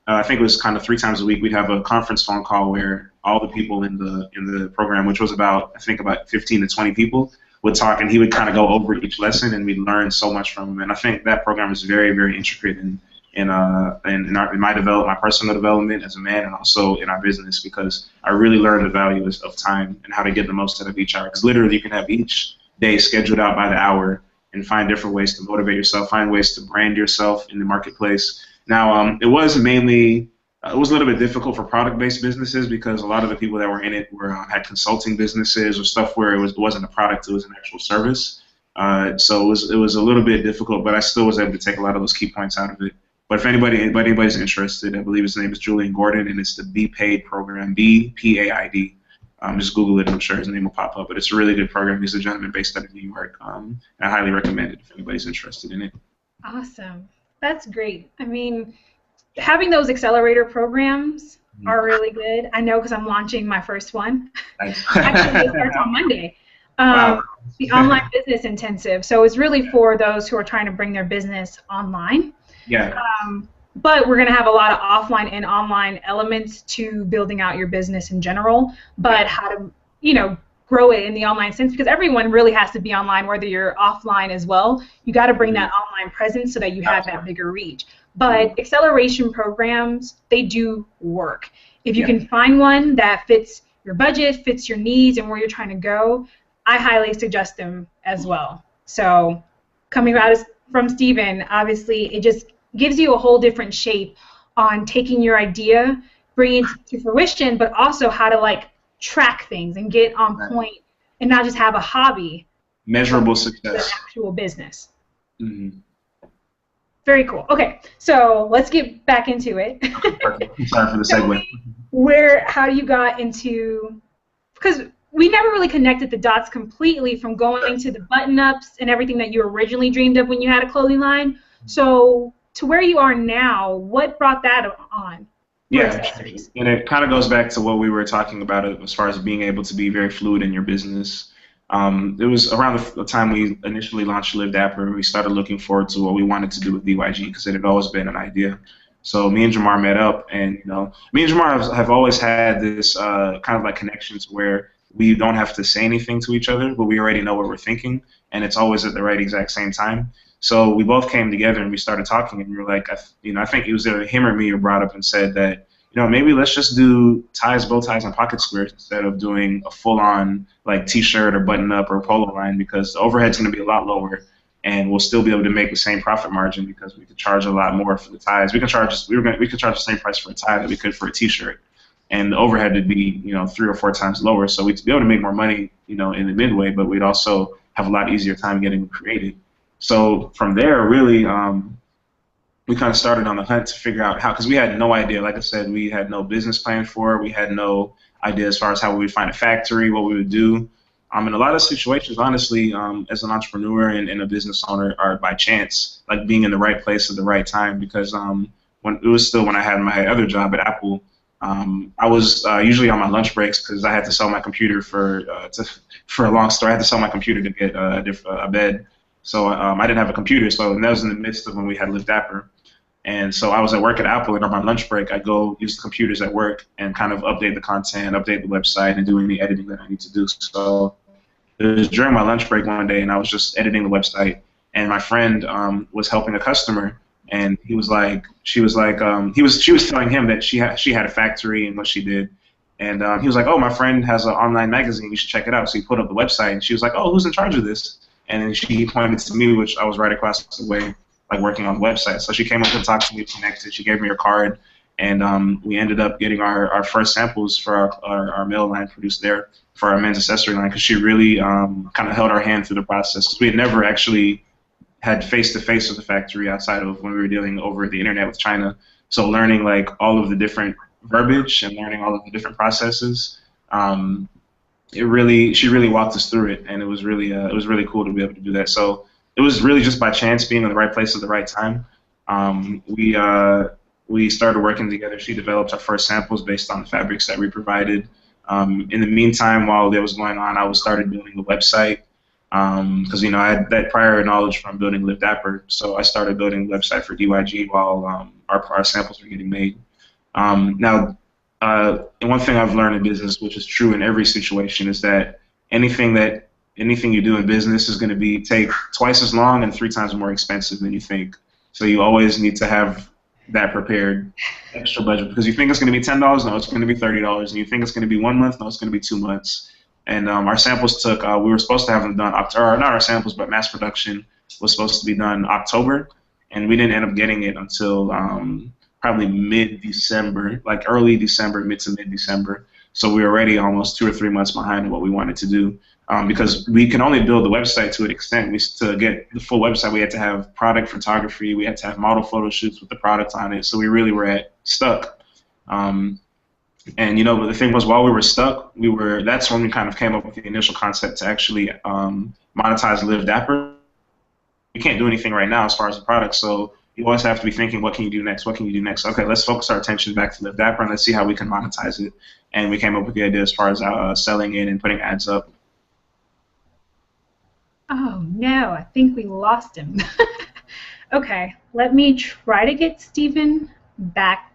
I think it was kind of 3 times a week, we'd have a conference phone call where all the people in the program, which was about 15 to 20 people, would talk, and he would kind of go over each lesson, and we'd learn so much from him. And I think that program is very, very intricate in my personal development as a man, and also in our business, because I really learned the value of time and how to get the most out of each hour. Because literally, you can have each day scheduled out by the hour and find different ways to motivate yourself, find ways to brand yourself in the marketplace. Now, it was a little bit difficult for product-based businesses because a lot of the people that were in it had consulting businesses or stuff where it wasn't a product, it was an actual service. So it was a little bit difficult, but I still was able to take a lot of those key points out of it. But if anybody's interested, I believe his name is Julian Gordon, and it's the Be Paid program, BPAID. Just Google it, I'm sure his name will pop up. But it's a really good program. He's a gentleman based out of New York. And I highly recommend it if anybody's interested in it. Awesome. That's great. I mean, having those accelerator programs Mhm. are really good. I know because I'm launching my first one. Nice. Actually, it starts on Monday. Wow. Um, the online business intensive. So it's really for those who are trying to bring their business online. Yeah. But we're going to have a lot of offline and online elements to building out your business in general. Yeah. But how to, grow it in the online sense, because everyone really has to be online, whether you're offline as well. You got to bring Mhm. that online presence so that you have that Absolutely. bigger reach. Mhm. But acceleration programs, they do work. If you Yeah. can find one that fits your budget, fits your needs, and where you're trying to go, I highly suggest them as well. So coming out from Stephen, obviously, it just gives you a whole different shape on taking your idea, bringing it to fruition, but also how to like track things and get on Right. point and not just have a hobby, but Measurable an success. actual business. Mhm. Very cool. Okay, so let's get back into it. Perfect. Sorry for the Tell segue. me how you got into, because we never really connected the dots completely from going to the button ups and everything that you originally dreamed of when you had a clothing line. So to where you are now, what brought that on for Yeah, accessories? and it kind of goes back to what we were talking about as far as being able to be very fluid in your business. It was around the time we initially launched Live Dapper, we started looking forward to what we wanted to do with DYG because it had always been an idea. So me and Jamar met up, and me and Jamar have always had this kind of like connection to where we don't have to say anything to each other, but we already know what we're thinking, and it's always at the right exact same time. So we both came together and we started talking, and we were like, I think it was either him or me who brought up and said that, maybe let's just do ties, bow ties, and pocket squares instead of doing a full-on like T-shirt or button-up or polo line because the overhead's going to be a lot lower, and we'll still be able to make the same profit margin because we could charge a lot more for the ties. We could charge the same price for a tie that we could for a T-shirt, and the overhead would be 3 or 4 times lower. So we'd be able to make more money in the midway, but we'd also have a lot easier time getting created. So from there, really, we kind of started on the hunt to figure out how, because we had no idea. Like I said, we had no business plan for it. We had no idea as far as how we would find a factory, what we would do. In a lot of situations, honestly, as an entrepreneur and a business owner, are by chance, like being in the right place at the right time. Because when I had my other job at Apple, I was usually on my lunch breaks because I had to sell my computer for a long story. I had to sell my computer to get a bed. So I didn't have a computer, so that was in the midst of when we had Live Dapper. And so I was at work at Apple, and on my lunch break, I go use the computers at work and kind of update the content, update the website, and do any editing that I need to do. So it was during my lunch break one day, and I was just editing the website, and my friend was helping a customer, and she was telling him that she had a factory and what she did, and he was like, oh, my friend has an online magazine, you should check it out. So he put up the website, and she was like, oh, who's in charge of this? And then she pointed to me, which I was right across the way, like working on the website. So she came up and talked to me, connected. She gave me her card, and we ended up getting our first samples for our male line produced there for our men's accessory line because she really kind of held our hand through the process because we had never actually had face-to-face with the factory outside of when we were dealing over the internet with China. So learning like all of the different verbiage and learning all of the different processes, she really walked us through it, and it was really cool to be able to do that. So it was really just by chance being in the right place at the right time. Um, we uh, we started working together. She developed our first samples based on the fabrics that we provided. In the meantime, while that was going on, I was started building the website because I had that prior knowledge from building Live Dapper, so I started building the website for DYG while our samples were getting made. Now, and one thing I've learned in business, which is true in every situation, is that anything you do in business is going to take twice as long and 3 times more expensive than you think. So you always need to have that prepared extra budget because you think it's going to be $10, no, it's going to be $30, and you think it's going to be 1 month, no, it's going to be 2 months. And our samples we were supposed to have them done October, not our samples, but mass production was supposed to be done October, and we didn't end up getting it until probably mid-December, like early December, mid to mid-December. So we were already almost 2 or 3 months behind what we wanted to do. Because we can only build the website to an extent. To get the full website, we had to have product photography. We had to have model photo shoots with the product on it. So we really were stuck. Um, And but the thing was, while we were stuck, that's when we kind of came up with the initial concept to actually monetize Live Dapper. We can't do anything right now as far as the product, so you always have to be thinking, what can you do next? What can you do next? Okay, let's focus our attention back to Live Dapper and let's see how we can monetize it. And we came up with the idea as far as selling it and putting ads up. Oh no, I think we lost him. Okay, let me try to get Stephen back.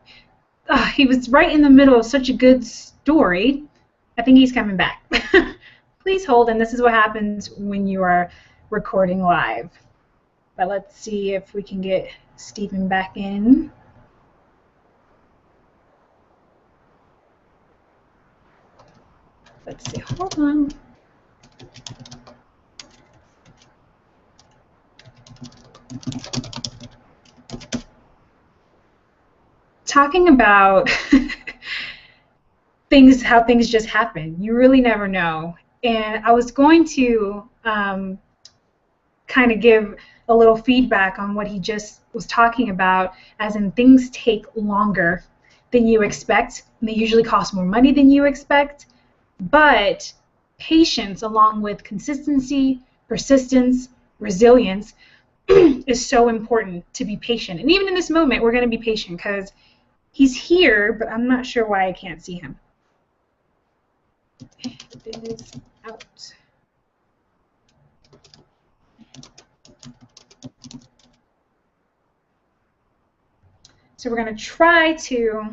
He was right in the middle of such a good story. I think he's coming back. Please hold, and this is what happens when you are recording live. But let's see if we can get Stephen back in. Let's see, hold on. Talking about how things just happen. You really never know. And I was going to kind of give a little feedback on what he just was talking about, as in things take longer than you expect, and they usually cost more money than you expect, but patience along with consistency, persistence, resilience is so important to be patient. And even in this moment, we're going to be patient because he's here, but I'm not sure why I can't see him. It is out. So we're going to try to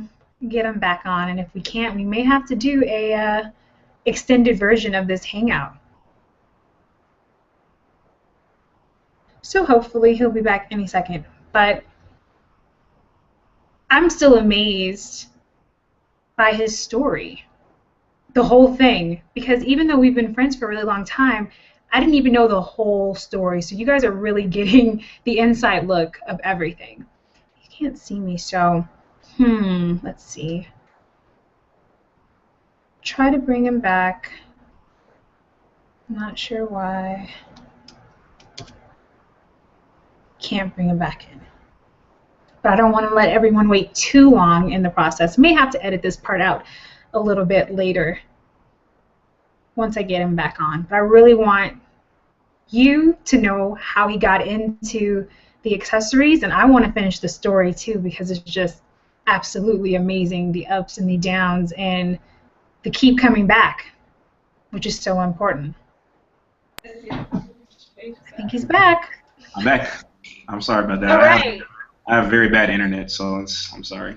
get him back on, and if we can't, we may have to do a extended version of this hangout. So hopefully he'll be back any second. But I'm still amazed by his story, the whole thing, because even though we've been friends for a really long time, I didn't even know the whole story. So you guys are really getting the inside look of everything. You can't see me, so let's see. Try to bring him back. Not sure why. Can't bring him back in. But I don't want to let everyone wait too long in the process. May have to edit this part out a little bit later once I get him back on. But I really want you to know how he got into the accessories, and I want to finish the story too, because it's just absolutely amazing, the ups and the downs and the keep coming back, which is so important. I think he's back. I'm back. I'm sorry about that. All right. I have very bad internet, so I'm sorry.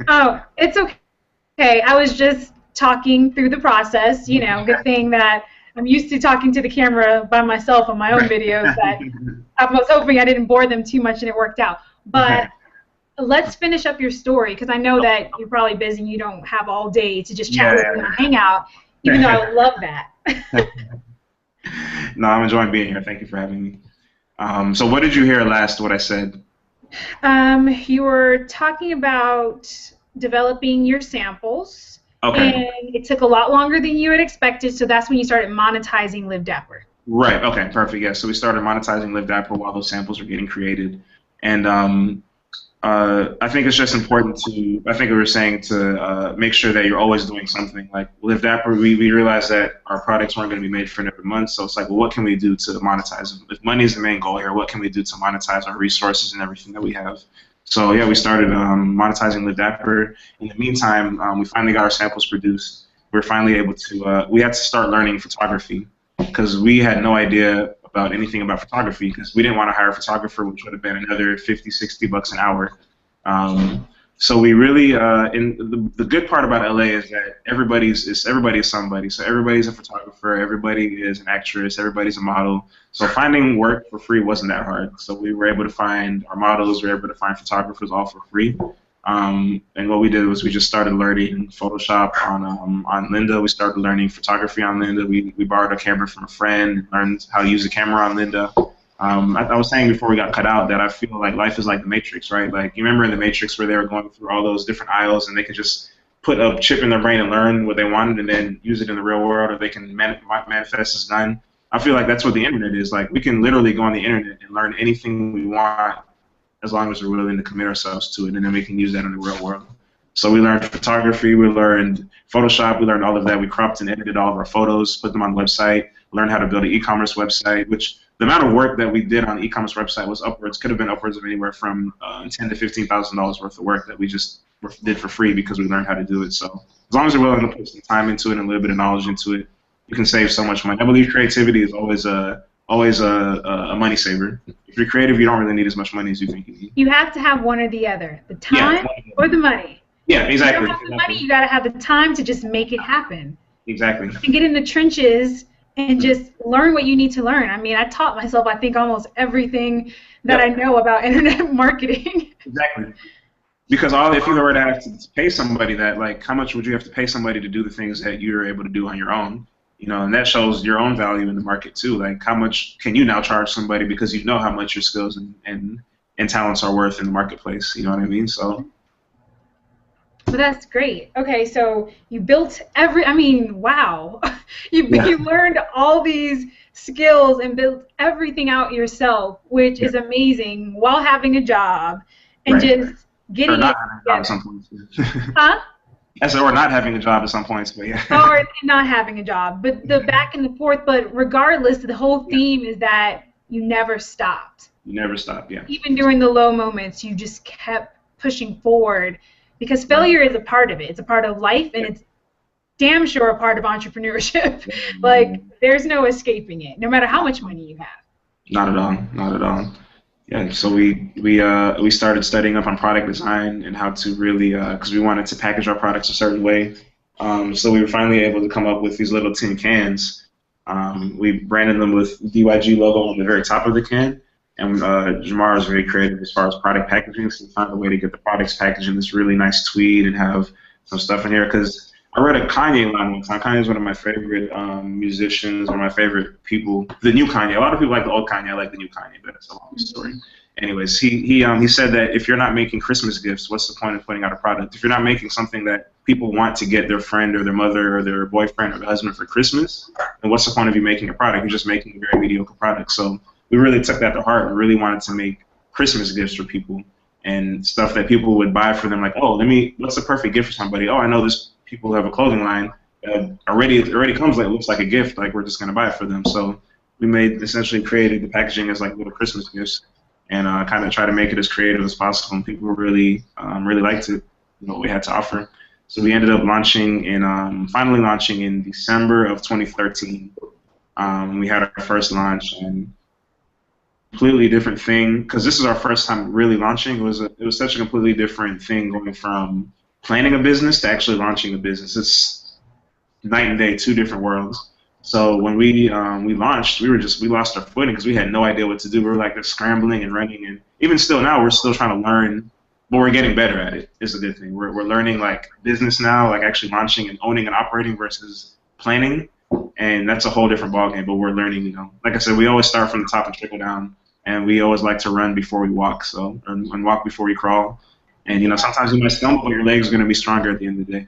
Oh, it's okay. I was just talking through the process. Good thing that I'm used to talking to the camera by myself on my own videos. That I was hoping I didn't bore them too much, and it worked out. But let's finish up your story, because I know that you're probably busy and you don't have all day to just chat with me and hang out, even though I love that. No, I'm enjoying being here. Thank you for having me. So what did you hear last, what I said? You were talking about developing your samples, and it took a lot longer than you had expected, so that's when you started monetizing Live Dapper. Right, okay, perfect, yeah. So we started monetizing Live Dapper while those samples were getting created. And I think it's just important I think we were saying to make sure that you're always doing something. Like Live Dapper, we realized that our products weren't going to be made for another month, so it's like, well, what can we do to monetize them? If money is the main goal here, what can we do to monetize our resources and everything that we have? So yeah, we started monetizing Live Dapper. In the meantime, we finally got our samples produced. We were finally able to, we had to start learning photography, because we had no idea about anything about photography, because we didn't want to hire a photographer, which would have been another $50, $60 an hour. So we really, the good part about LA is that everybody is somebody. So everybody's a photographer, everybody is an actress, everybody's a model. So finding work for free wasn't that hard. So we were able to find our models, we were able to find photographers all for free. And what we did was we just started learning Photoshop on Lynda. We started learning photography on Lynda. We borrowed a camera from a friend, learned how to use a camera on Lynda. I was saying before we got cut out that I feel like life is like the Matrix, right? Like, you remember in the Matrix where they were going through all those different aisles and they could just put a chip in their brain and learn what they wanted and then use it in the real world, or they can manifest as done. I feel like that's what the internet is. Like, we can literally go on the internet and learn anything we want as long as we're willing to commit ourselves to it, and then we can use that in the real world. So we learned photography, we learned Photoshop, we learned all of that. We cropped and edited all of our photos, put them on the website, learned how to build an e-commerce website, which the amount of work that we did on the e-commerce website was upwards, could have been upwards of anywhere from $10,000 to $15,000 worth of work that we just did for free because we learned how to do it. So as long as you're willing to put some time into it and a little bit of knowledge into it, you can save so much money. I believe creativity is always a money saver. If you're creative, you don't really need as much money as you think you need. You have to have one or the other, the time or the money. Yeah, exactly. If you don't have the money, you got to have the time to just make it happen. Exactly. And get in the trenches and just learn what you need to learn. I mean, I taught myself, I think, almost everything that I know about internet marketing. Exactly. Because if you were to have to pay somebody that, like, how much would you have to pay somebody to do the things that you're able to do on your own? You know, and that shows your own value in the market too. Like, how much can you now charge somebody because you know how much your skills and talents are worth in the marketplace? You know what I mean? So. Well, that's great. Okay, so you built wow. You learned all these skills and built everything out yourself, which is amazing, while having a job and just getting or not having a job at some points. Huh? I said, or not having a job at some points, but yeah. Or not having a job, but the back and the forth. But regardless, the whole theme is that you never stopped. You never stopped, yeah. Even during the low moments, you just kept pushing forward. Because failure is a part of it. It's a part of life, and it's damn sure a part of entrepreneurship. Like, there's no escaping it, no matter how much money you have. Not at all. Not at all. Yeah. So we started studying up on product design and how to really, because we wanted to package our products a certain way. So we were finally able to come up with these little tin cans. We branded them with DYG logo on the very top of the can. And Jamar is very creative as far as product packaging, so we found a way to get the products packaged in this really nice tweed and have some stuff in here. Because I read a Kanye line one time. Kanye is one of my favorite musicians, one of my favorite people. The new Kanye. A lot of people like the old Kanye. I like the new Kanye, but it's a long story. Anyways, he said that if you're not making Christmas gifts, what's the point of putting out a product? If you're not making something that people want to get their friend or their mother or their boyfriend or their husband for Christmas, then what's the point of you making a product? You're just making a very mediocre product. So we really took that to heart and really wanted to make Christmas gifts for people and stuff that people would buy for them. Like, oh, what's the perfect gift for somebody? Oh, I know this people who have a clothing line already comes like, looks like a gift. Like, we're just gonna buy it for them. So we essentially created the packaging as like little Christmas gifts and kind of try to make it as creative as possible. And people really liked it, what we had to offer. So we ended up finally launching in December of 2013. We had our first launch and completely different thing, because this is our first time really launching. It was such a completely different thing going from planning a business to actually launching a business. It's night and day, two different worlds. So when we launched, we lost our footing because we had no idea what to do. We were like just scrambling and running, and even still now we're still trying to learn, but we're getting better at it. It's a good thing. We're learning like business now, like actually launching and owning and operating versus planning. And that's a whole different ballgame, but we're learning, Like I said, we always start from the top and trickle down, and we always like to run before we walk, and walk before we crawl. And, sometimes you might stumble, but your legs are going to be stronger at the end of the day.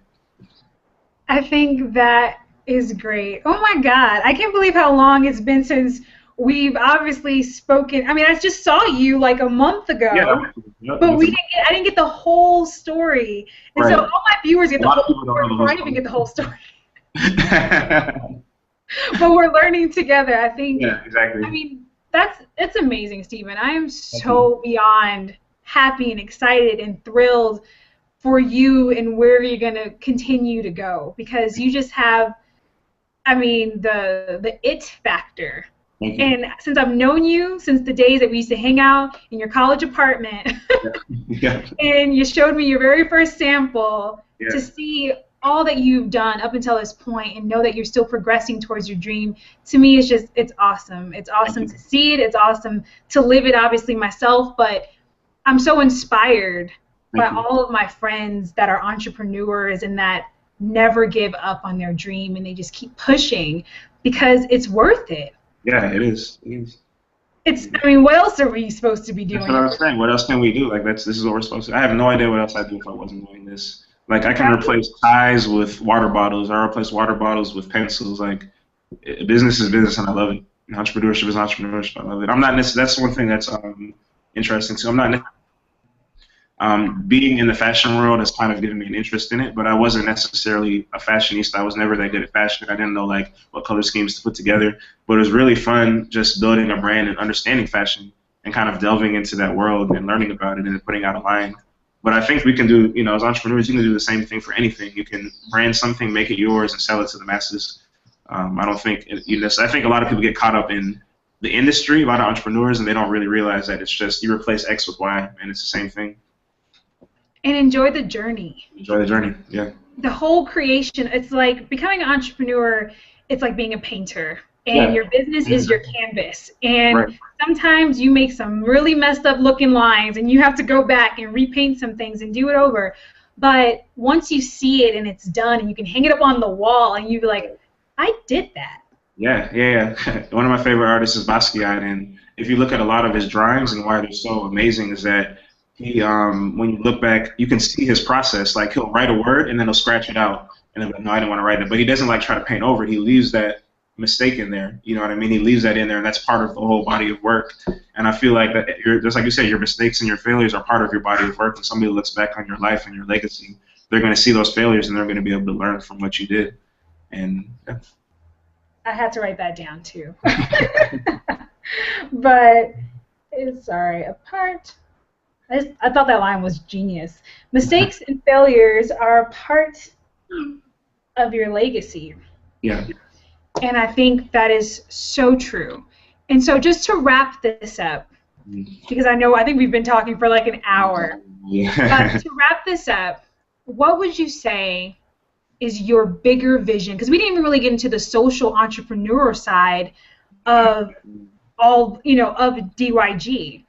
I think that is great. Oh, my God. I can't believe how long it's been since we've obviously spoken. I mean, I just saw you like a month ago, but I didn't get the whole story. And so all my viewers get the whole story before I even get the whole story. But we're learning together, I think. Yeah, exactly. I mean, it's amazing, Stephen. I am so beyond happy and excited and thrilled for you and where you're going to continue to go, because you just have, the it factor. And since I've known you since the days that we used to hang out in your college apartment, and you showed me your very first sample, to see all that you've done up until this point and know that you're still progressing towards your dream, to me it's awesome. It's awesome to see it. It's awesome to live it, obviously, myself, but I'm so inspired by all of my friends that are entrepreneurs and that never give up on their dream, and they just keep pushing because it's worth it. Yeah, it is. What else are we supposed to be doing? That's what I was saying. What else can we do? Like, this is what we're supposed to do. I have no idea what else I'd do if I wasn't doing this. Like, I can replace ties with water bottles. I replace water bottles with pencils. Like, business is business, and I love it. And entrepreneurship is entrepreneurship. I love it. That's one thing that's interesting too. Being in the fashion world has kind of given me an interest in it, but I wasn't necessarily a fashionista. I was never that good at fashion. I didn't know like what color schemes to put together, but it was really fun just building a brand and understanding fashion and kind of delving into that world and learning about it and then putting out a line. But I think we can do, as entrepreneurs, you can do the same thing for anything. You can brand something, make it yours, and sell it to the masses. I don't think, I think a lot of people get caught up in the industry, a lot of entrepreneurs, and they don't really realize that it's just you replace X with Y, and it's the same thing. And enjoy the journey. Enjoy the journey, yeah. The whole creation, it's like becoming an entrepreneur, it's like being a painter. And your business is your canvas. And sometimes you make some really messed up looking lines and you have to go back and repaint some things and do it over. But once you see it and it's done and you can hang it up on the wall and you be like, I did that. Yeah. One of my favorite artists is Basquiat, and if you look at a lot of his drawings and why they're so amazing is that he, when you look back, you can see his process. Like he'll write a word and then he'll scratch it out, and then like, no, I didn't want to write that. But he doesn't like try to paint over it. He leaves that mistake in there. You know what I mean? He leaves that in there, and that's part of the whole body of work. And I feel like that, just like you said, your mistakes and your failures are part of your body of work. And somebody looks back on your life and your legacy, they're going to see those failures and they're going to be able to learn from what you did. And yeah. I had to write that down too. But sorry, I thought that line was genius. Mistakes and failures are a part of your legacy. Yeah. And I think that is so true. And so just to wrap this up, because I think we've been talking for like an hour. Yeah. But to wrap this up, what would you say is your bigger vision? Because we didn't even really get into the social entrepreneur side of of DYG.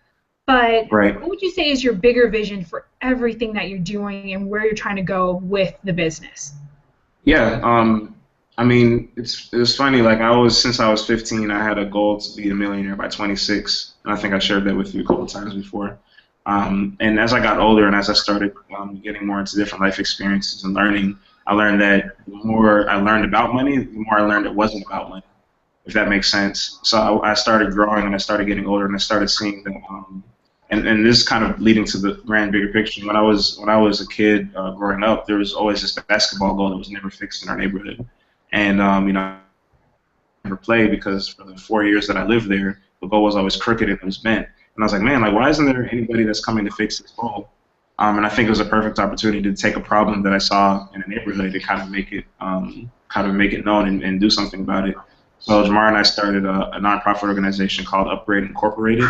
But what would you say is your bigger vision for everything that you're doing and where you're trying to go with the business? Yeah. I mean, it's funny. Like since I was 15, I had a goal to be a millionaire by 26, and I think I shared that with you a couple of times before. And as I got older and as I started getting more into different life experiences and learning, I learned that the more I learned about money, the more I learned it wasn't about money, if that makes sense. So I started growing and I started getting older and I started seeing that. And this is kind of leading to the grand bigger picture. When I was a kid growing up, there was always this basketball goal that was never fixed in our neighborhood. And I never played because for the 4 years that I lived there, the goal was always crooked and it was bent. And I was like, man, like why isn't there anybody that's coming to fix this goal? And I think it was a perfect opportunity to take a problem that I saw in a neighborhood to kind of make it known and do something about it. So Jamar and I started a nonprofit organization called Upgrade Incorporated.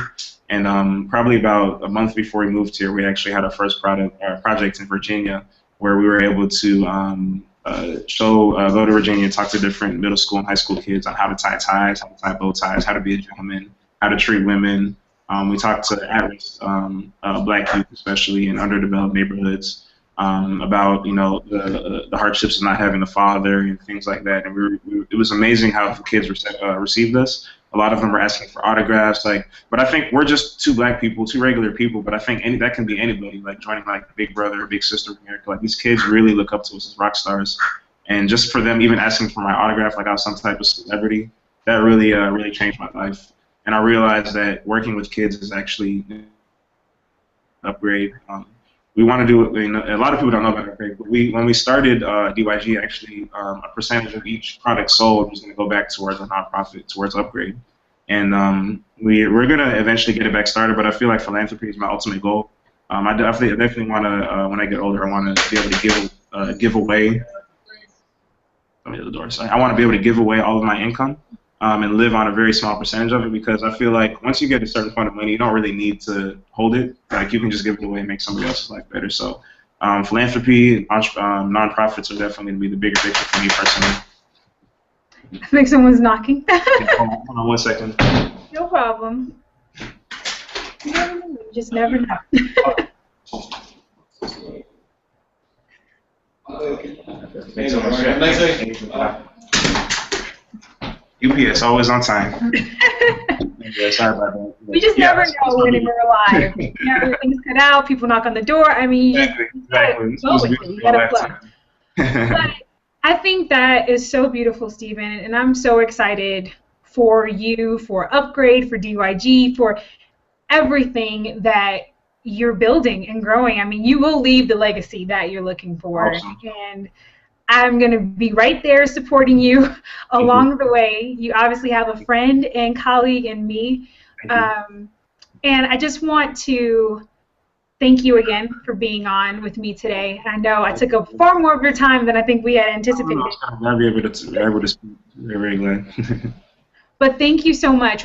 And probably about a month before we moved here, we actually had our first project in Virginia where we were able to go to Virginia and talk to different middle school and high school kids on how to tie ties, how to tie bow ties, how to be a gentleman, how to treat women. We talked to at-risk black youth, especially in underdeveloped neighborhoods, about the hardships of not having a father and things like that. And it was amazing how the kids received us. A lot of them were asking for autographs, but I think we're just two black people, two regular people. But I think that can be anybody, like joining like Big Brother or Big Sister America. Like these kids really look up to us as rock stars, and just for them even asking for my autograph, like I was some type of celebrity, that really changed my life. And I realized that working with kids is actually Upgrade. We want to do it. A lot of people don't know about Upgrade, but when we started DYG, actually, a percentage of each product sold was going to go back towards a nonprofit, towards Upgrade. And we're going to eventually get it back started, but I feel like philanthropy is my ultimate goal. I definitely want to, when I get older, I want to be able to give away. Let me hit the door. Sorry. I want to be able to give away all of my income. And live on a very small percentage of it, because I feel like once you get a certain point of money, you don't really need to hold it. Like you can just give it away and make somebody else's life better. So philanthropy, nonprofits are definitely going to be the bigger picture for me personally. I think someone's knocking. Hold on 1 second. No problem. You just never know. Thanks so much. UPS, always on time. Yeah, sorry about that. We just never know when we're alive. Everything's cut out, people knock on the door. I mean, exactly. You gotta flow. But I think that is so beautiful, Stephen, and I'm so excited for you, for Upgrade, for DYG, for everything that you're building and growing. I mean, you will leave the legacy that you're looking I hope for. so. And I'm going to be right there supporting you Thank you. along the way. You obviously have a friend and colleague in me. Thank you. And I just want to thank you again for being on with me today. I know I took up far more of your time than I think we had anticipated. I'm glad to be able to speak. Very glad. But thank you so much.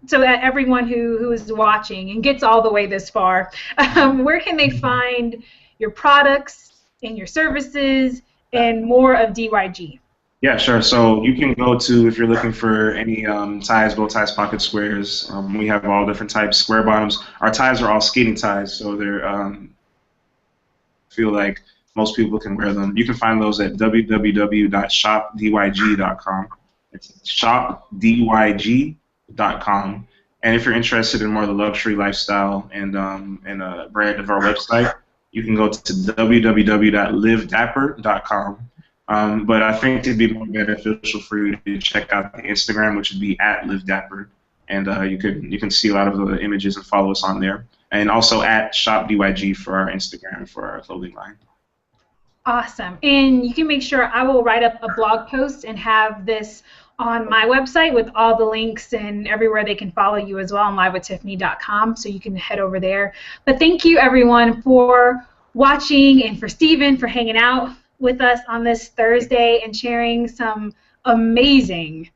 So that everyone who is watching and gets all the way this far, where can they find your products and your services and more of DYG? Yeah, sure. So you can go to, if you're looking for any ties, bow ties, pocket squares. We have all different types, square bottoms. Our ties are all skating ties, so they're feel like most people can wear them. You can find those at www.shopdyg.com. It's shopdyg.com. And if you're interested in more of the luxury lifestyle and a brand of our website, you can go to www.livedapper.com. But I think it'd be more beneficial for you to check out the Instagram, which would be @livedapper, and you can see a lot of the images and follow us on there. And also @shopdyg for our Instagram for our clothing line. Awesome. And you can make sure I will write up a blog post and have this on my website with all the links and everywhere they can follow you as well on livewithtiffany.com, so you can head over there. But thank you everyone for watching and for Stephen for hanging out with us on this Thursday and sharing some amazing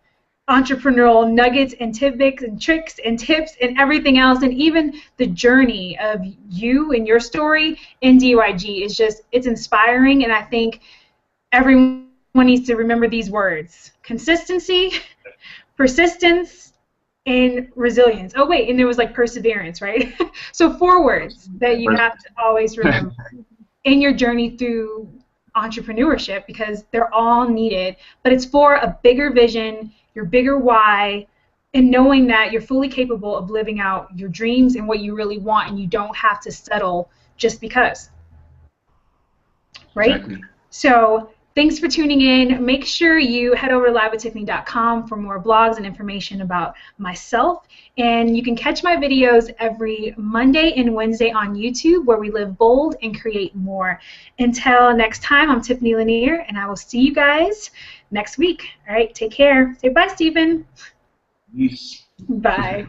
entrepreneurial nuggets and tidbits and tricks and tips and everything else, and even the journey of you and your story in DYG is just, it's inspiring. And I think everyone needs to remember these words: consistency, persistence, and resilience. Oh wait, and there was like perseverance, right? So 4 words that you have to always remember in your journey through entrepreneurship, because they're all needed, but it's for a bigger vision, your bigger why, and knowing that you're fully capable of living out your dreams and what you really want, and you don't have to settle just because. Right? Exactly. So thanks for tuning in. Make sure you head over to livewithtiffany.com for more blogs and information about myself. And you can catch my videos every Monday and Wednesday on YouTube, where we live bold and create more. Until next time, I'm Tiffany Lanier, and I will see you guys next week. All right, take care. Say bye, Stephen. Peace. Bye.